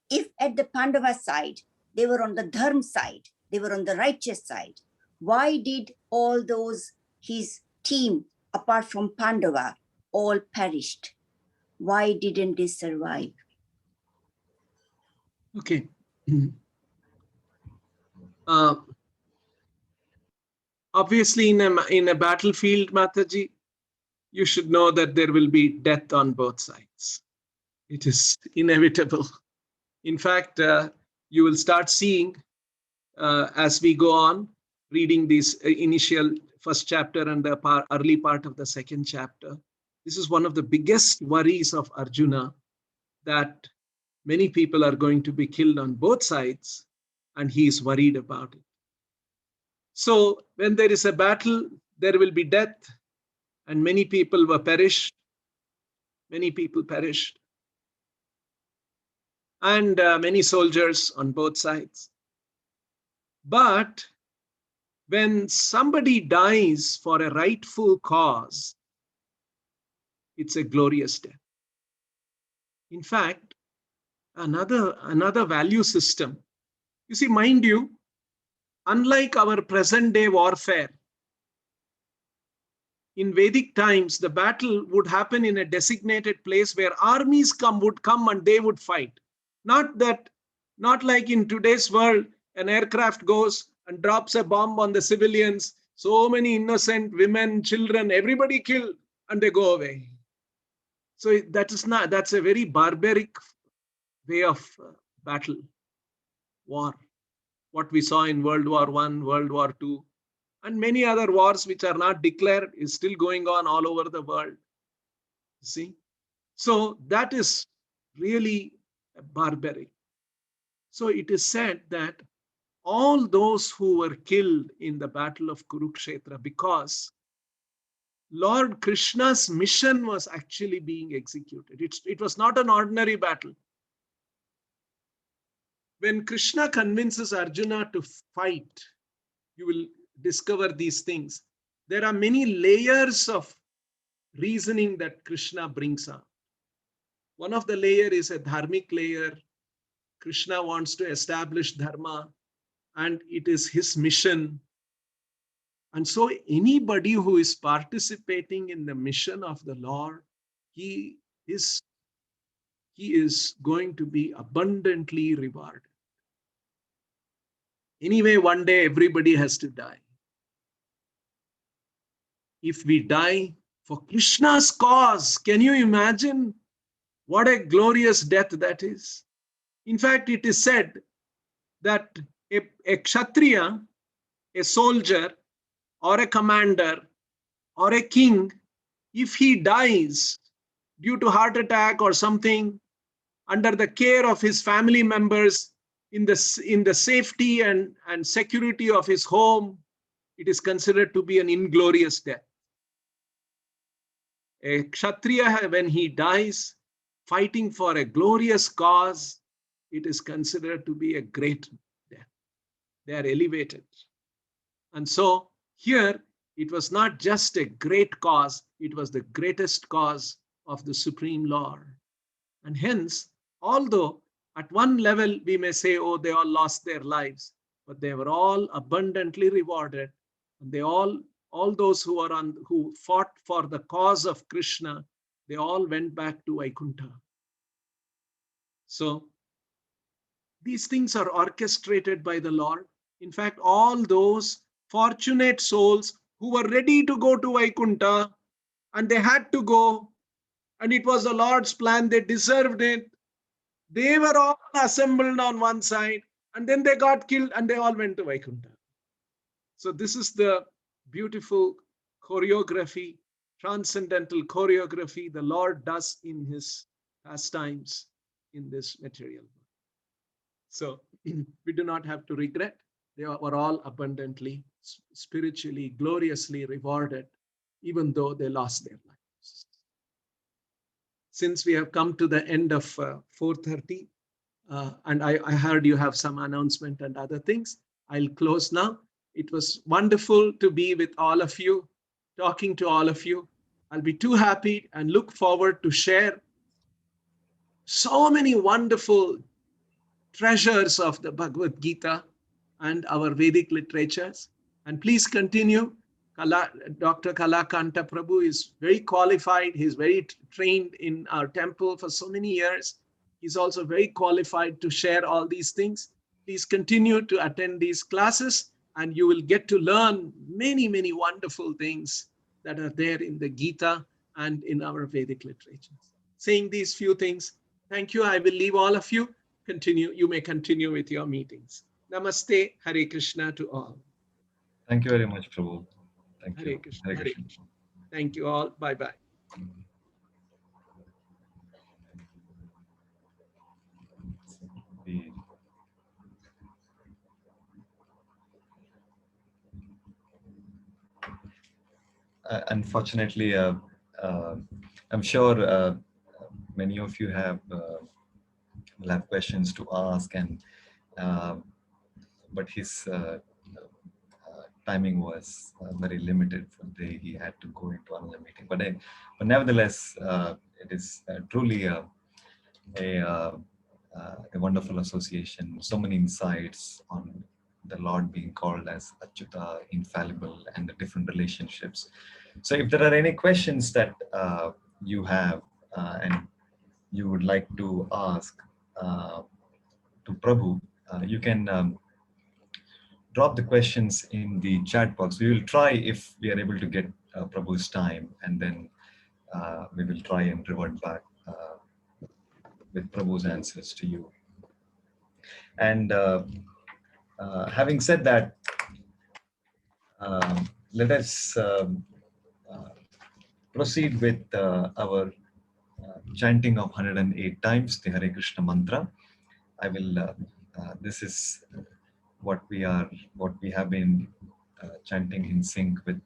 S2: if at the Pandava side, they were on the Dharma side, they were on the righteous side, why did all those, his team, apart from Pandava, all perished? Why didn't they survive?
S1: Okay. Uh, Obviously, in a battlefield, Mataji, you should know that there will be death on both sides. It is inevitable. In fact, you will start seeing as we go on reading this initial first chapter and the early part of the second chapter. This is one of the biggest worries of Arjuna, that many people are going to be killed on both sides, and he is worried about it. So when there is a battle, there will be death, and many people were perished. Many people perished, and many soldiers on both sides. But when somebody dies for a rightful cause, it's a glorious death. In fact, another value system. You see, mind you, unlike our present day warfare, in Vedic times, the battle would happen in a designated place where armies would come and they would fight. Not like in today's world, an aircraft goes and drops a bomb on the civilians, so many innocent women, children, everybody killed, and they go away. So that's a very barbaric way of battle, war. What we saw in World War I, World War II, and many other wars which are not declared is still going on all over the world. See? So that is really barbaric. So it is said that all those who were killed in the battle of Kurukshetra, because Lord Krishna's mission was actually being executed. It was not an ordinary battle. When Krishna convinces Arjuna to fight, you will discover these things. There are many layers of reasoning that Krishna brings up. One of the layer is a dharmic layer. Krishna wants to establish dharma, and it is his mission. And so anybody who is participating in the mission of the Lord, he is going to be abundantly rewarded. Anyway, one day everybody has to die. If we die for Krishna's cause, can you imagine what a glorious death that is? In fact, it is said that a kshatriya, a soldier, or a commander, or a king, if he dies due to heart attack or something, under the care of his family members, in the safety and security of his home, it is considered to be an inglorious death. A kshatriya, when he dies fighting for a glorious cause, it is considered to be a great death. They are elevated. And so here, it was not just a great cause, it was the greatest cause of the Supreme Lord. And hence, although at one level we may say, oh, they all lost their lives, but they were all abundantly rewarded. And they all those who fought for the cause of Krishna, they all went back to Vaikuntha. So these things are orchestrated by the Lord. In fact, all those fortunate souls who were ready to go to Vaikuntha, and they had to go, and it was the Lord's plan, they deserved it. They were all assembled on one side, and then they got killed, and they all went to Vaikuntha. So this is the beautiful choreography, transcendental choreography the Lord does in his pastimes in this material world. So we do not have to regret. They were all abundantly, spiritually, gloriously rewarded, even though they lost their lives. Since we have come to the end of 4:30, and I heard you have some announcement and other things, I'll close now. It was wonderful to be with all of you, talking to all of you. I'll be too happy and look forward to share so many wonderful treasures of the Bhagavad Gita and our Vedic literatures. And please continue. Dr. Kalakanta Prabhu is very qualified. He's very trained in our temple for so many years. He's also very qualified to share all these things. Please continue to attend these classes, and you will get to learn many, many wonderful things that are there in the Gita and in our Vedic literature. Saying these few things, thank you. I will leave all of you. You may continue with your meetings. Namaste, Hare Krishna to all.
S3: Thank you very much, Prabhu. Thank
S1: Hare
S3: you.
S1: Krishna,
S3: Hare
S1: Hare
S3: Krishna.
S1: Krishna. Thank you all. Bye-bye.
S3: We- Unfortunately, I'm sure many of you will have questions to ask, and but his timing was very limited for the day. He had to go into another meeting. But nevertheless, it is truly a wonderful association. So many insights on the Lord being called as Achyuta, infallible, and the different relationships. So if there are any questions that you have and you would like to ask to Prabhu, you can drop the questions in the chat box. We will try, if we are able to get Prabhu's time, and then we will try and revert back with Prabhu's answers to you. And having said that, let us proceed with our chanting of 108 times the Hare Krishna mantra. I will. This is what we have been chanting in sync with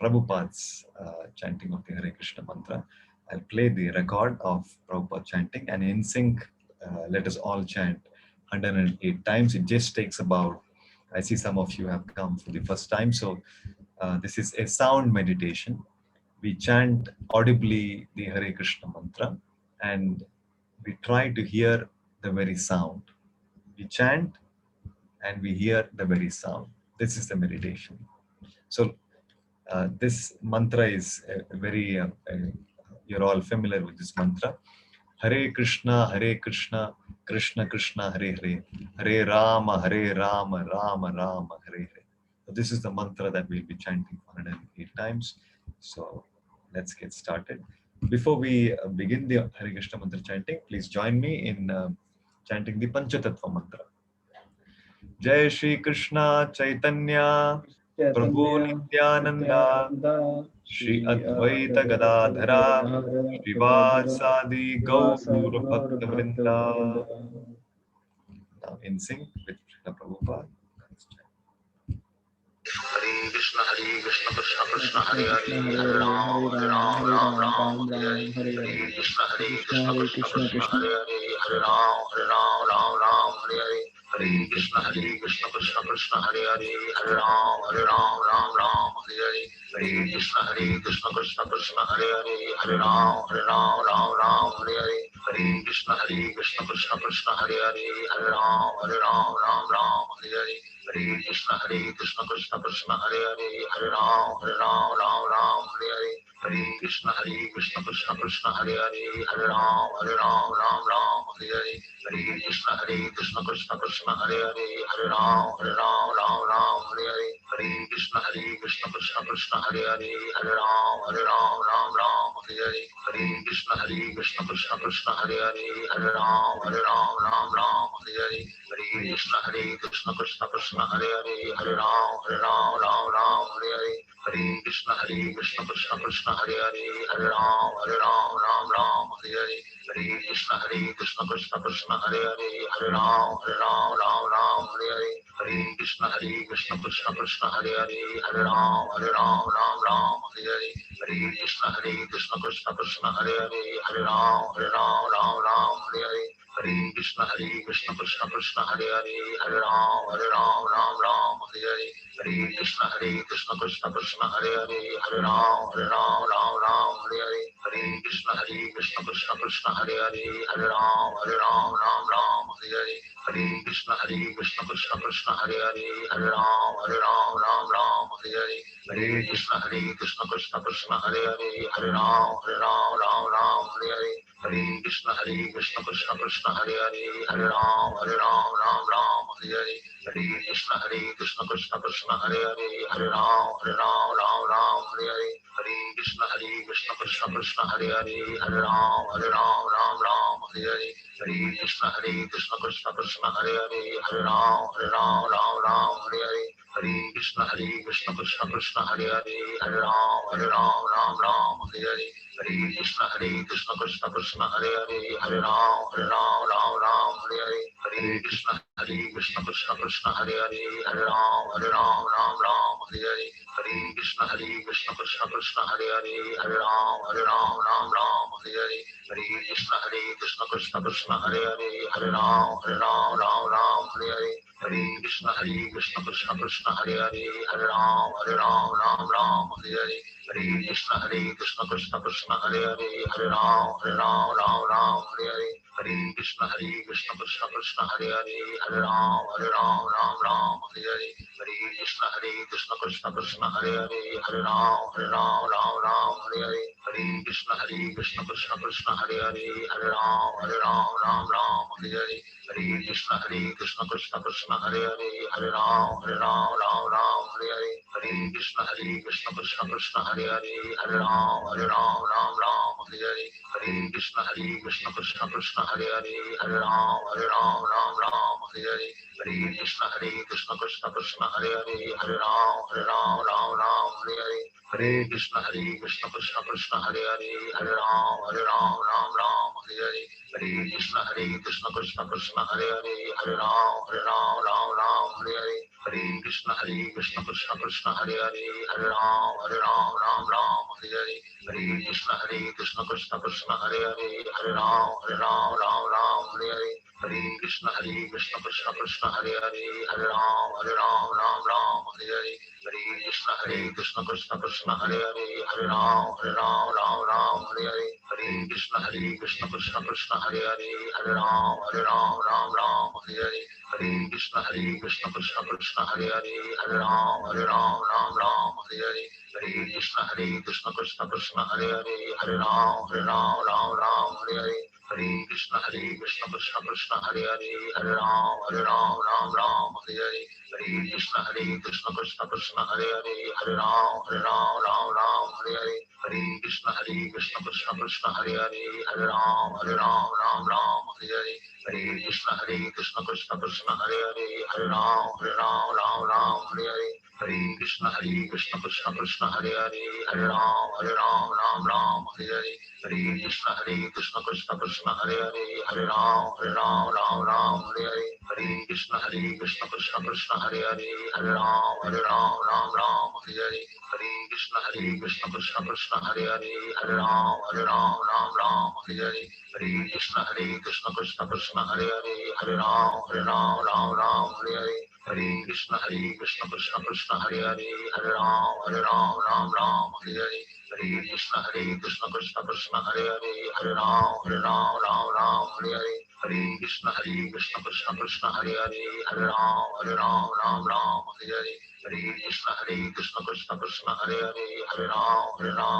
S3: Prabhupada's chanting of the Hare Krishna mantra. I'll play the record of Prabhupada chanting, and in sync, let us all chant 108 times. It just takes about, I see some of you have come for the first time, so this is a sound meditation. We chant audibly the Hare Krishna mantra, and we try to hear the very sound. We chant and we hear the very sound. This is the meditation. So this mantra is very, you're all familiar with this mantra. Hare Krishna, Krishna Krishna, Hare Hare, Hare Rama, Rama Rama, Hare Hare. So this is the mantra that we'll be chanting 108 times. So let's get started. Before we begin the Hare Krishna mantra chanting, please join me in chanting the Panchatattva mantra. Jai Shri Krishna Chaitanya Prabhu Nityananda Shri Advaita Gadadhara Srivasadi Gaur Bhakta Vrinda. Now in sync with Srila Prabhupada.
S6: Hare Krishna, Krishna Krishna, Hare Hare, Hare Ram, Ram, Hare Hare, Hare Krishna, Krishna Krishna, Hare Hare, Hare Ram, Ram, Hare Hare, Hare Krishna, Krishna Krishna, Hare Hare, Hare Ram, Ram, Hare Hare, Hare Krishna, Krishna Krishna, Hare Hare, Hare Ram, Ram, Hare Hare, Hare Krishna, Krishna Krishna, Hare Hare, Hare Ram, Ram, Hare Hare. Hare Krishna, Krishna Krishna, Hare Hare, Hare Ram, Ram, Hare Hare, Hare Krishna, Krishna Krishna, Hare Hare, Hare Ram, Ram, Hare Hare, Hare Krishna, Krishna Krishna, Hare Hare, Hare Ram, Ram, Hare Hare, Hare Krishna, Krishna Krishna, Hare Hare, Hare Ram, Ram, Hare Hare, Hare Krishna, Krishna Krishna, Hare Hare, Hare Ram, Ram, Hare Hare, Hare Krishna, Krishna Krishna, Hare Hare, Hare Ram, Ram, Hare Hare, Hare Krishna, Krishna Krishna, Hare Hare, Hare Ram, Ram, Hare Hare, Hare Krishna, Krishna Krishna, Hare Hare, Hare Ram, Ram, Hare Hare, Hare Krishna, Krishna Krishna, Hare Hare, Hare Ram, Ram, Hare Hare, Hare Krishna, Krishna Krishna, Hare Hare, Hare Ram, Ram, Hare Hare, Hare Krishna, Krishna Krishna, Hare Hare, Hare Ram, Ram, Hare Hare, Hare Krishna, Krishna Krishna, Hare Hare, Hare Ram, Ram, Hare Hare, Hare Krishna, Krishna Krishna, Hare Hare, Hare Ram, Ram, Hare Hare, Hare Krishna, Krishna Krishna, Hare Hare, Hare Ram, Ram, Hare Hare, Hare Krishna, Krishna Krishna, Hare Hare, Hare Ram, Ram, Hare Hare, Hare Krishna Krishna Krishna Hare Hare, Hare Ram Ram Ram Hare Hare, Hare Krishna Krishna Krishna Hare Hare, Hare Ram Ram Hare Hare, Hare Krishna Krishna Krishna Hare Hare, Hare Ram Ram Hare Hare, Hare Krishna Krishna Krishna Hare Hare, Hare Ram Ram Hare Hare, Hare Krishna Krishna Krishna Hare Hare, Hare Ram Ram Hare Hare, Hare Krishna Krishna Krishna Hare Hare, Hare Ram Ram Hare Hare, Hare Krishna Krishna Krishna Hare Hare, Hare Ram Ram Hare Hare, Hare Krishna Krishna Krishna Hare Hare, Hare Ram Ram Hare Hare, Hare Krishna Krishna Krishna Hare Hare, Hare Ram Ram Hare Hare, Hare Krishna Krishna Krishna Hare Hare, Hare Ram Ram Hare Hare, Hare Krishna Krishna Krishna Hare Hare, Hare Ram Ram Hare Hare, Hare Krishna Krishna Krishna Hare Hare, Hare Ram Ram Hare Hare, Hare Krishna Krishna Krishna Hare Hare, Hare Ram Ram Hare Hare, Hare Krishna Krishna Krishna Hare Hare, Hare Ram Ram Hare Hare, Hare Krishna Krishna Krishna Hare Hare, Hare Ram Ram Hare Hare, Hare Krishna Krishna Krishna Hare Hare, Hare Ram Ram Hare Hare, Hare Krishna Krishna Krishna Hare Hare, Hare Ram Ram Hare Hare, Hare Krishna Krishna Krishna Hare Hare, Hare Ram Ram Hare Hare, Hare Krishna Krishna Krishna Hare Hare, Hare Ram Ram Hare Hare, Hare Krishna Krishna Krishna Hare Hare, Hare Ram Ram Hare Hare, Hare Krishna Krishna Krishna Hare Hare, Hare Ram Ram Hare Hare, Hare Krishna Krishna Krishna Hare Hare, Hare Ram Ram Hare Hare, Hare Krishna Krishna Krishna Hare Hare, Hare Ram Ram Hare Hare, Hare Krishna Krishna Krishna Hare Hare, Hare Ram Ram Hare Hare, Hare Krishna Krishna Krishna Hare Hare, Hare Ram Ram Hare Hare, Hare Krishna Krishna Krishna Hare Hare, Hare Ram Ram Hare Hare, Hare Krishna Krishna Krishna Hare Hare, Hare Ram Ram Hare Hare, Hare Krishna Krishna Krishna Hare Hare, Hare Ram Ram Hare Hare, Hare Krishna Krishna Krishna Hare Hare, Hare Ram Ram Hare Hare, Hare Krishna Krishna Krishna Hare Hare, Hare Ram Ram Hare Hare, Hare Krishna Krishna Krishna Hare Hare, Hare Ram Ram Hare Hare, Hare Krishna Krishna Krishna Hare Hare, Hare Ram Ram Hare Hare, Hare Krishna Krishna Krishna Hare Hare, Hare Ram Ram Hare Hare, Hare Krishna Krishna Krishna Hare Hare, Hare Ram Ram Hare Hare, Hare Krishna Krishna Krishna Hare Hare, Hare Ram Ram Hare Hare, Hare Krishna Krishna Krishna Hare Hare, Hare Ram Ram Hare Hare, Hare Krishna Krishna Krishna Hare Hare, Hare Ram Ram Hare Hare, Hare Krishna Krishna Krishna Hare Hare, Hare Ram Ram Hare Hare, Hare Krishna Krishna Krishna Hare Hare, Hare Ram Ram Hare Hare, Hare Krishna Krishna Krishna Hare Hare, Hare Ram Ram Hare Hare, Hare Krishna Krishna Krishna Hare Hare, Hare Ram Ram Hare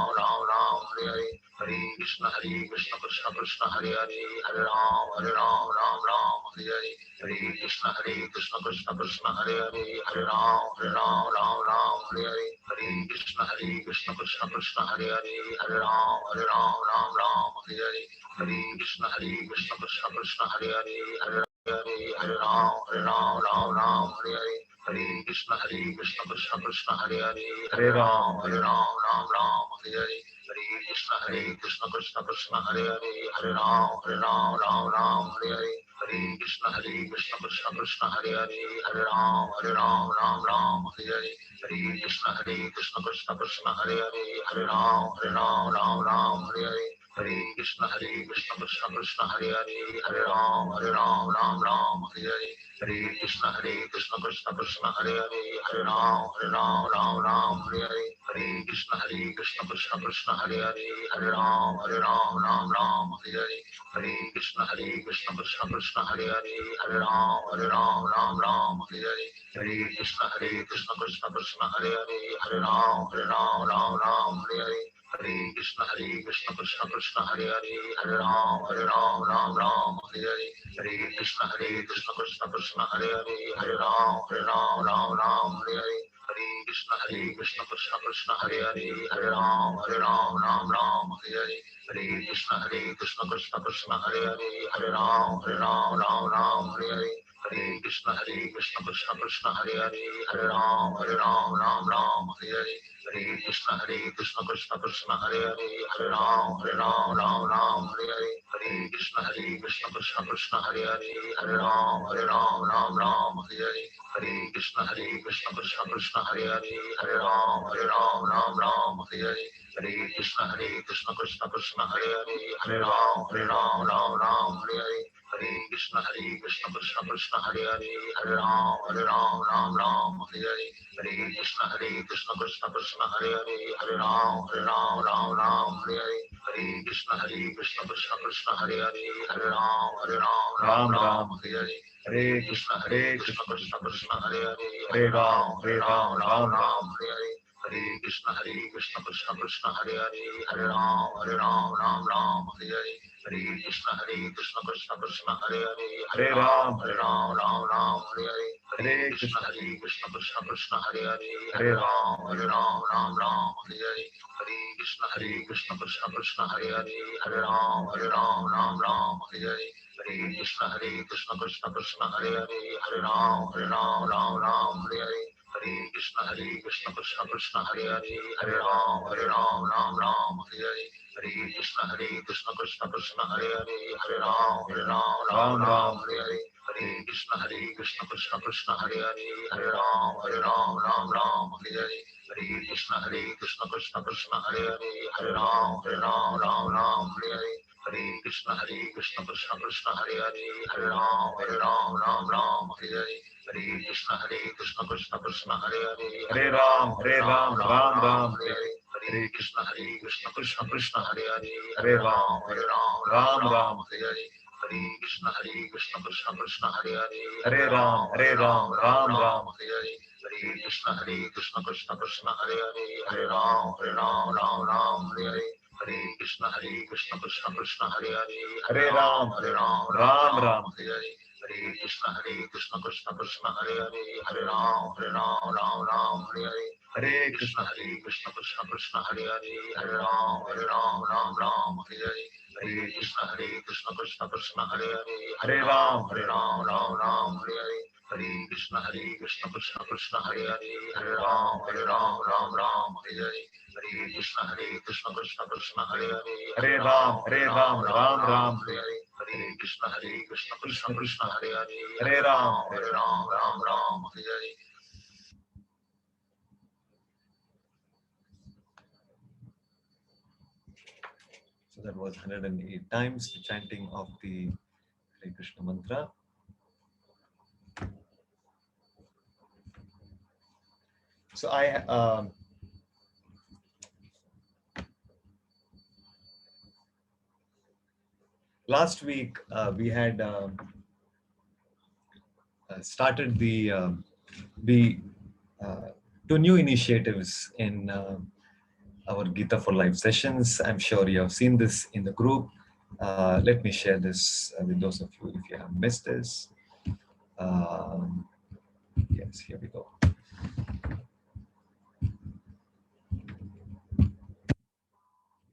S6: Hare, Hare Krishna Krishna Krishna Hare Hare, Hare Ram Ram Hare Hare, Hare Krishna Krishna Krishna Hare Hare, Hare Ram Ram Hare Hare, Hare Krishna Krishna Krishna Hare Hare, Hare Hare Ram Ram Hare Hare, Hare Krishna Krishna Krishna Hare Hare, Hare Ram Ram Hare Hare, Hare Krishna Krishna Krishna Hare Hare, Hare Ram Ram Hare Hare, Hare Krishna Krishna Krishna Hare Hare, Hare Ram Ram Hare Hare, Hare Krishna Krishna Krishna Hare Hare, Hare Ram Ram Hare Hare, Hare Krishna Krishna Krishna Hare Hare, Hare Ram Ram Hare Hare, Hare Krishna Krishna Krishna Hare Hare, Hare Ram Ram Hare Hare, Hare Krishna Krishna Krishna Hare Hare, Hare Ram Ram Hare Hare, Hare Krishna Krishna Krishna Hare Hare, Hare Ram Ram Hare Hare, Hare Krishna Krishna Krishna Hare Hare, Hare Ram Ram Hare Hare, Hare Krishna Krishna Krishna Hare Hare, Hare Ram Ram Ram Hare Hare, Hare Krishna Krishna Krishna Hare Hare, Hare Ram Ram Hare Hare, Hare Krishna Krishna Krishna Hare Hare, Hare Ram Ram Hare Hare, Hare Krishna Krishna Krishna Hare Hare, Hare Ram Ram Hare Hare, Hare Krishna Krishna Krishna Hare Hare, Hare Ram Ram Hare Hare, Hare Krishna Krishna Krishna Hare Hare, Hare Ram Ram Hare Hare, Hare Krishna Krishna Krishna Hare Hare, Hare Ram Ram Hare Hare, Hare Krishna Krishna Krishna Hare Hare, Hare Ram Ram Hare Hare, Hare Krishna Krishna Krishna Hare Hare, Hare Ram Ram Hare Hare, Hare Krishna Krishna Krishna Hare Hare, Hare Ram Hare Hare, Hare Krishna Krishna Krishna Hare Hare, Hare Ram Hare Hare, Hare Krishna Krishna Krishna Hare Hare, Hare Ram Hare Hare, Hare Krishna Krishna Krishna Hare Hare, Hare Ram Hare Hare, Hare Krishna Krishna Krishna Hare Hare, Hare Ram Hare Hare, Hare Krishna Krishna Krishna Hare Hare, Hare Ram Hare Hare, Hare Krishna Krishna Krishna Hare Hare, Hare Ram Hare Hare, Hare Krishna Krishna Krishna Hare Hare, Hare Ram Hare Hare, Hare Krishna Krishna Krishna Hare Hare, Hare Ram Hare Hare, Hare Krishna Krishna Krishna Hare Hare, Hare Ram Hare Hare, Hare Krishna Krishna Krishna Hare Hare, Hare Ram Hare Hare, Hare Krishna Krishna Krishna Hare Hare, Hare Ram Hare Hare, Hare Krishna Krishna Krishna Hare Hare, Hare Ram Hare Hare, Hare Krishna Krishna Krishna Hare Hare, Hare Ram Hare Hare, Hare Krishna Krishna Krishna Hare Hare, Hare Ram Ram Hare Hare, Hare Krishna Krishna Krishna Hare Hare, Hare Ram Ram Hare Hare, Hare Krishna Krishna Krishna Hare Hare, Hare Ram Ram Hare Hare, Hare Krishna Krishna Krishna Hare Hare, Hare Ram Hare Hare, Hare Krishna Krishna Krishna Hare Hare, Hare Ram Hare Hare, Hare Krishna Krishna Krishna Hare Hare, Hare Ram Hare Hare, Hare Krishna Krishna Krishna Hare Hare, Hare Ram Hare Hare, Hare Krishna Krishna Krishna Hare Hare, Hare Ram Hare Hare, Hare Krishna Krishna Krishna Hare Hare, Hare Ram Hare Hare, Hare Krishna Krishna Krishna Hare Hare, Hare Ram Hare Hare, Hare Krishna Krishna Krishna Hare Hare, Hare Ram Hare Hare.
S3: So that was 108 times the chanting of the Hare Krishna mantra. So last week we had started the two new initiatives in our Gita for Life sessions. I'm sure you have seen this in the group. Let me share this with those of you if you have missed this. Yes, here we go.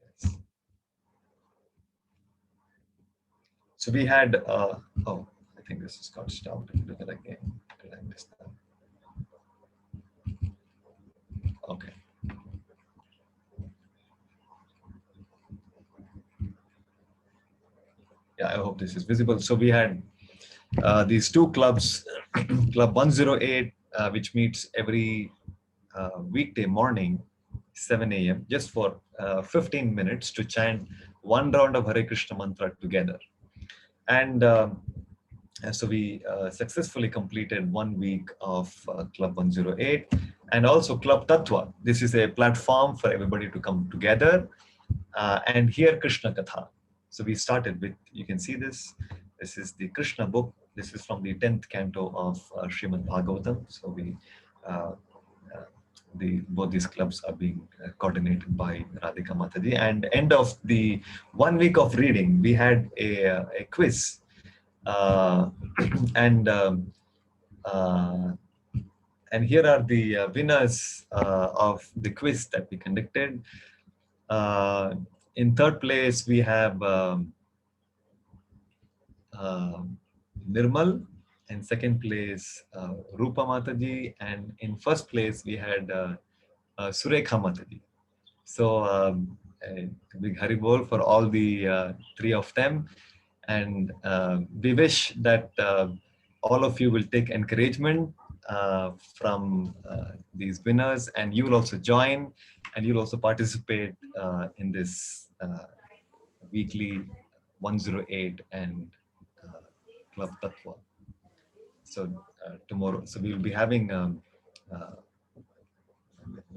S3: Yes. So we had, oh, I think this has got stopped. Let me do that again. Did I miss that? Okay. Yeah, I hope this is visible. So we had these two clubs, Club 108, which meets every weekday morning, 7 a.m., just for 15 minutes to chant one round of Hare Krishna mantra together. And so we successfully completed 1 week of Club 108 and also Club Tattva. This is a platform for everybody to come together and hear Krishna Katha. So we started with, you can see this. This is the Krishna book. This is from the 10th canto of Srimad Bhagavatam. So both these clubs are being coordinated by Radhika Mataji. And end of the 1 week of reading, we had a quiz, and here are the winners of the quiz that we conducted. In third place, we have Nirmal, and second place Rupa Mataji, and in first place we had Surekha Mataji. So a big Haribol for all the three of them, and we wish that all of you will take encouragement from these winners, and you will also join, and you'll also participate in this weekly 108 and Club Tattva. So tomorrow, so we will be having the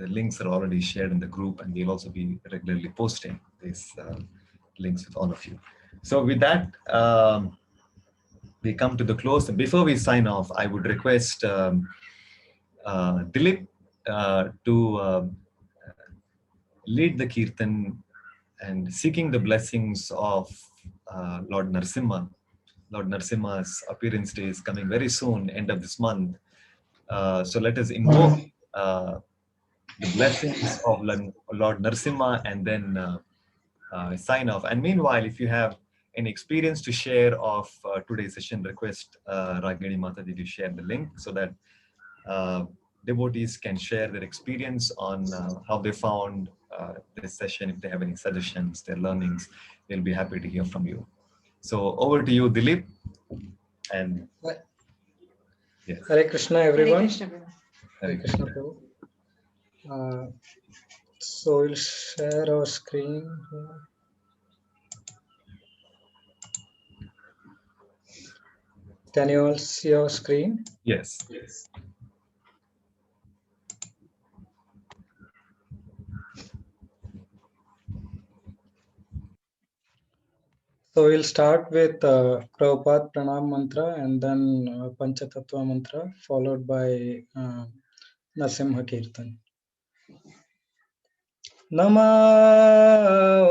S3: links are already shared in the group, and we'll also be regularly posting these links with all of you. So with that, we come to the close. And before we sign off, I would request Dilip to lead the Kirtan and seeking the blessings of Lord Narasimha. Lord Narasimha's appearance day is coming very soon, end of this month. So let us invoke the blessings of Lord Narasimha and then sign off. And meanwhile, if you have any experience to share of today's session, request Ragini Mataji to share the link so that devotees can share their experience on how they found this session. If they have any suggestions, their learnings, they'll be happy to hear from you. So over to you, Dilip. And yes.
S4: Hare Krishna, everyone.
S3: Hare
S4: Hare Krishna, Prabhu. So we'll share our screen here. Can you all see our screen?
S3: Yes.
S4: So we'll start with Prabhupada Pranam Mantra and then Panchatattva Mantra, followed by Narasimha Kirtan. Nama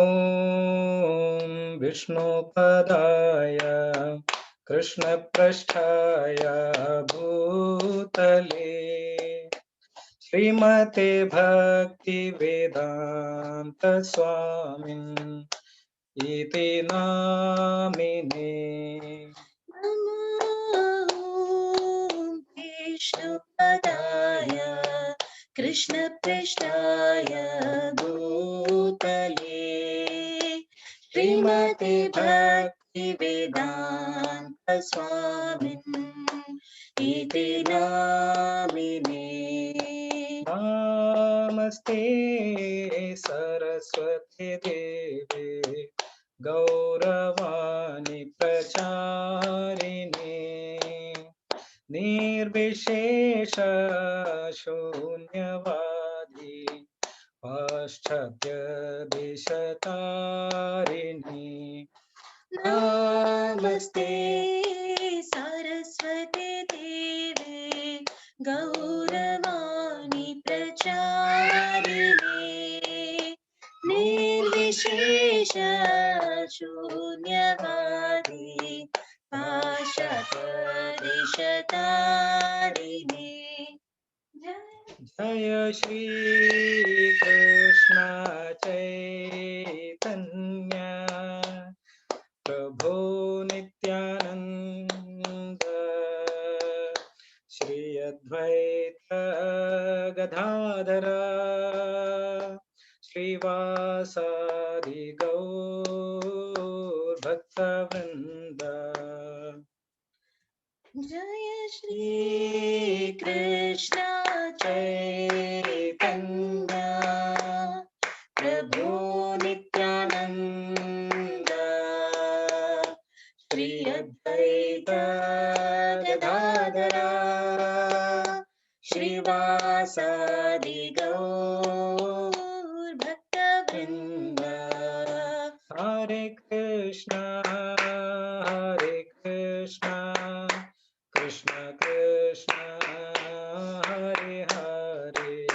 S4: Om Vishnu Padaya Krishna Prasthaya Bhutale Srimate Bhakti Vedanta Swamin Iti Namine.
S7: Om Vishnu Padaya Krishna Prasthaya Bhutale Srimate Bhakti Vedanta Swamin Iti Namine.
S4: Namaste Saraswati Devi Gauravani Pracharini Nirvishesha Shunyavadi Paschatya Deshatarini.
S7: Namaste Saraswati Devi Gauravani Pracharini Nirvishesha Shunyavadi Paschatya Deshatarini.
S4: Jaya Shri Krishna Chaitanya Prabhu Nityananda Shri Advaita Gadadhara Shri Vasadi Gaur Bhakta Vrinda.
S7: Jaya Shri Krishna Chaitanya Prabhu Nityananda Shri Advaita Gadadhara Shri Vasadi Gaur Bhakta Vrinda.
S4: Hare Krishna, Krishna Krishna, Hare Hare,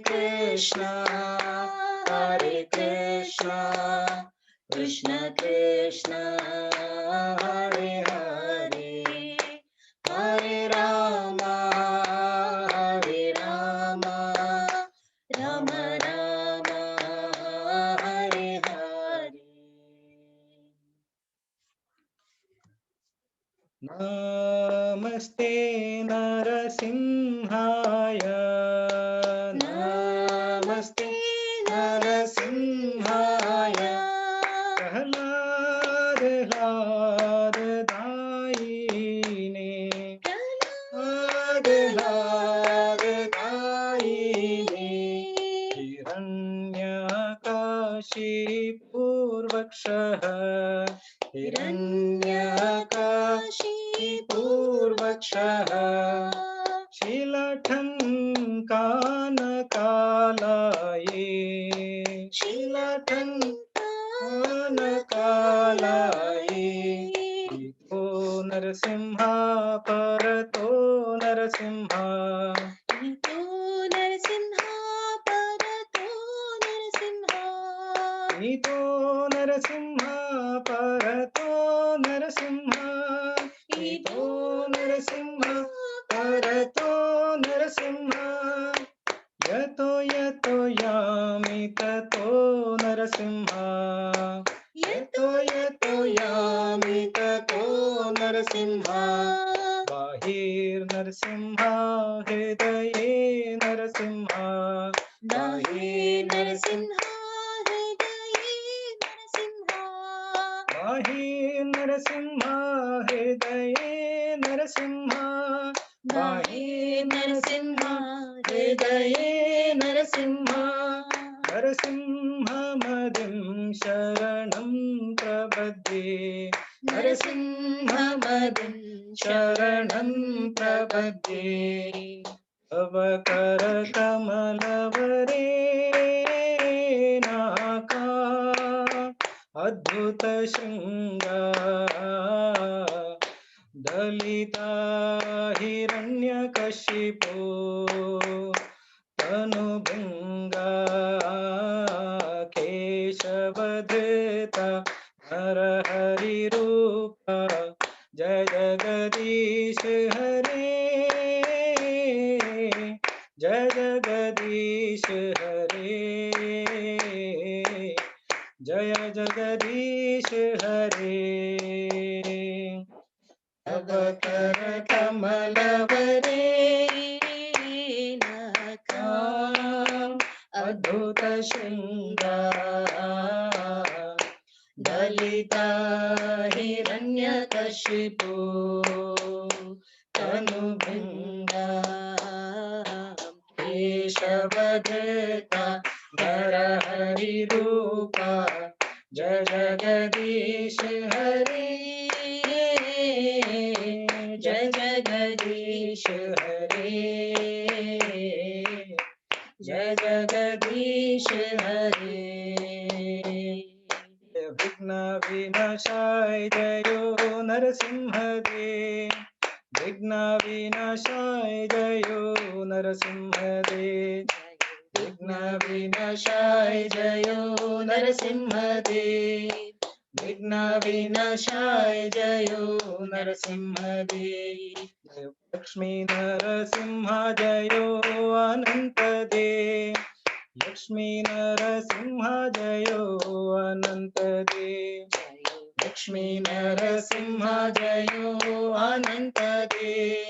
S7: Krishna, Krishna Krishna, Hare Hare, Hare Rama, Rama Rama, Hare Hare.
S4: Namaste Narasimhaya.
S7: Namaste Narasimhaya,
S4: Prahlad Hladayine.
S7: Prahlad Hladayine,
S4: Hiranyakashipurvakshaha.
S7: Hiranyakashipurvakshaha,
S4: Shilatham Kanakalaye.
S7: Shilatankanakalaye,
S4: Ito Narasimha Parato Narasimha.
S7: Ito Narasimha, Parato Narasimha,
S4: Ito Narasimha Parato Narasimha. Ito Narasimha Parato Narasimha. Yato yato yami tato Narasimha.
S7: Yato yato yami tato Narasimha,
S4: Bahir Narasimha Hridaye Narasimha.
S7: Bahir Narasimha, Hridaye Narasimha,
S4: Bahir Narasimha Hridaye Narasimha.
S7: Bahir Narasimha, Hridaye Narasimha,
S4: Narasimha Madim Sharanam Prabhade.
S7: Narasimha Madim Sharanam Prabhade.
S4: Avakar Kamalavare Naka Adbhuta Shringa Dalita Hiranyakashipu Tanubhanga Keshavadhita Narahari Rupa Jai Jagadish Hare Jai Jagadish Hare Jaya Jagadish Hare
S7: Avakar Kamalavare Naka Adbhuta Shringa Dalita Hiranyakashipu Tanubhanga Keshavadhita Narahari Rupa Jai Jagadish Hare Jai Jagadish Hare Jai Jagadish Hare
S4: Vigna Vinashai Jayo Narasimhade. Vigna Vinashai Jayo Narasimhade.
S7: Vigna Vinashai Jayo Narasimhadev, Vigna Vinashai Jayo Narasimhadev,
S4: Lakshmi Narasimha Jayo Anantade. Lakshmi Narasimha Jayo Anantade.
S7: Lakshmi Narasimha Jayo Anantadev,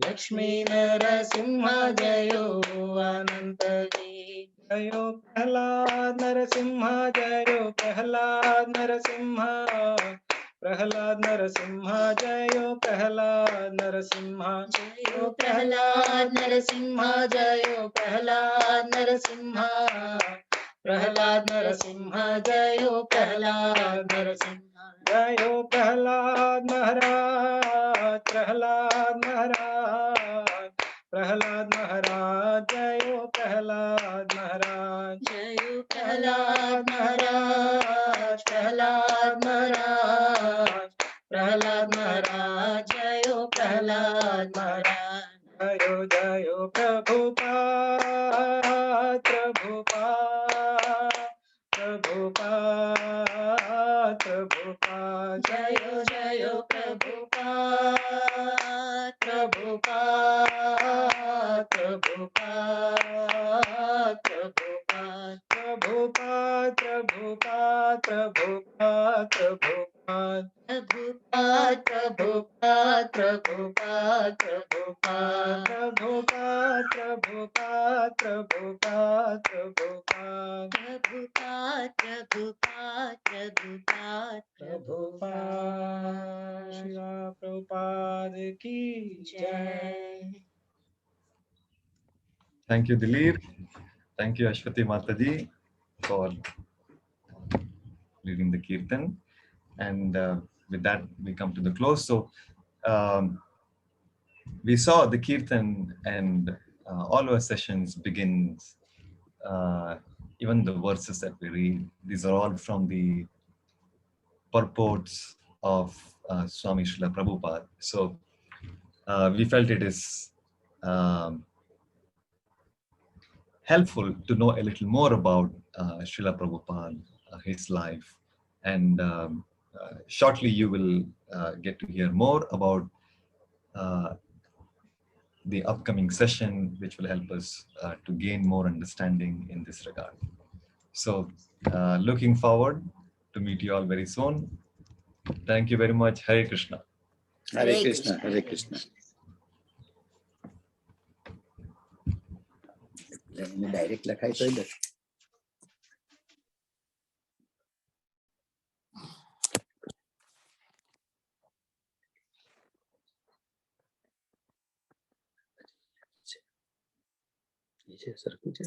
S7: Lakshmi Narasimha Jayo Anantadev,
S4: Jayo Prahlad Narasimha Jayo Prahlad Narasimha. Prahlad Narasimha Jayo Prahlad Narasimha.
S7: Jayo Prahlad Narasimha Jayo Prahlad Narasimha, Prahlad Narasimha Jayo Prahlad Narasimha,
S4: Jayo Prahlad Maharaj. Prahlad Maharaj. Prahlad Maharaj. Jayo Prahlad Maharaj.
S7: Jayo Prahlad Maharaj, Prahlad Maharaj, Prahlad Maharaj, Jayo Prahlad Maharaj,
S4: Jayo Jayo Prabhupada. Prabhupada,
S7: Jayo Jayo Prabhupada, Prabhupada, Prabhupada, Prabhupada.
S4: Prabhupada, Prabhupada, Prabhupada, Prabhupada.
S7: Prabhupada, Prabhupada, Prabhupada, Prabhupada.
S4: Prabhupada, Prabhupada, Prabhupada, Prabhupada.
S7: Prabhupada, Prabhupada, Prabhupada,
S4: Prabhupada, Srila Prabhupada ki jai.
S7: Jai.
S3: Thank you, Dileep. Thank you, Ashwati Mataji, for leading the Kirtan. And with that, we come to the close. So we saw the Kirtan and all our sessions begins, even the verses that we read, these are all from the purports of Swami Srila Prabhupada. So we felt it is helpful to know a little more about Srila Prabhupada, his life. And shortly you will get to hear more about the upcoming session, which will help us to gain more understanding in this regard. So looking forward to meet you all very soon. Thank you very much. Hare Krishna.
S6: Hare Krishna, Hare Krishna. Direct लिखा है तो इधर नीचे sir कुछ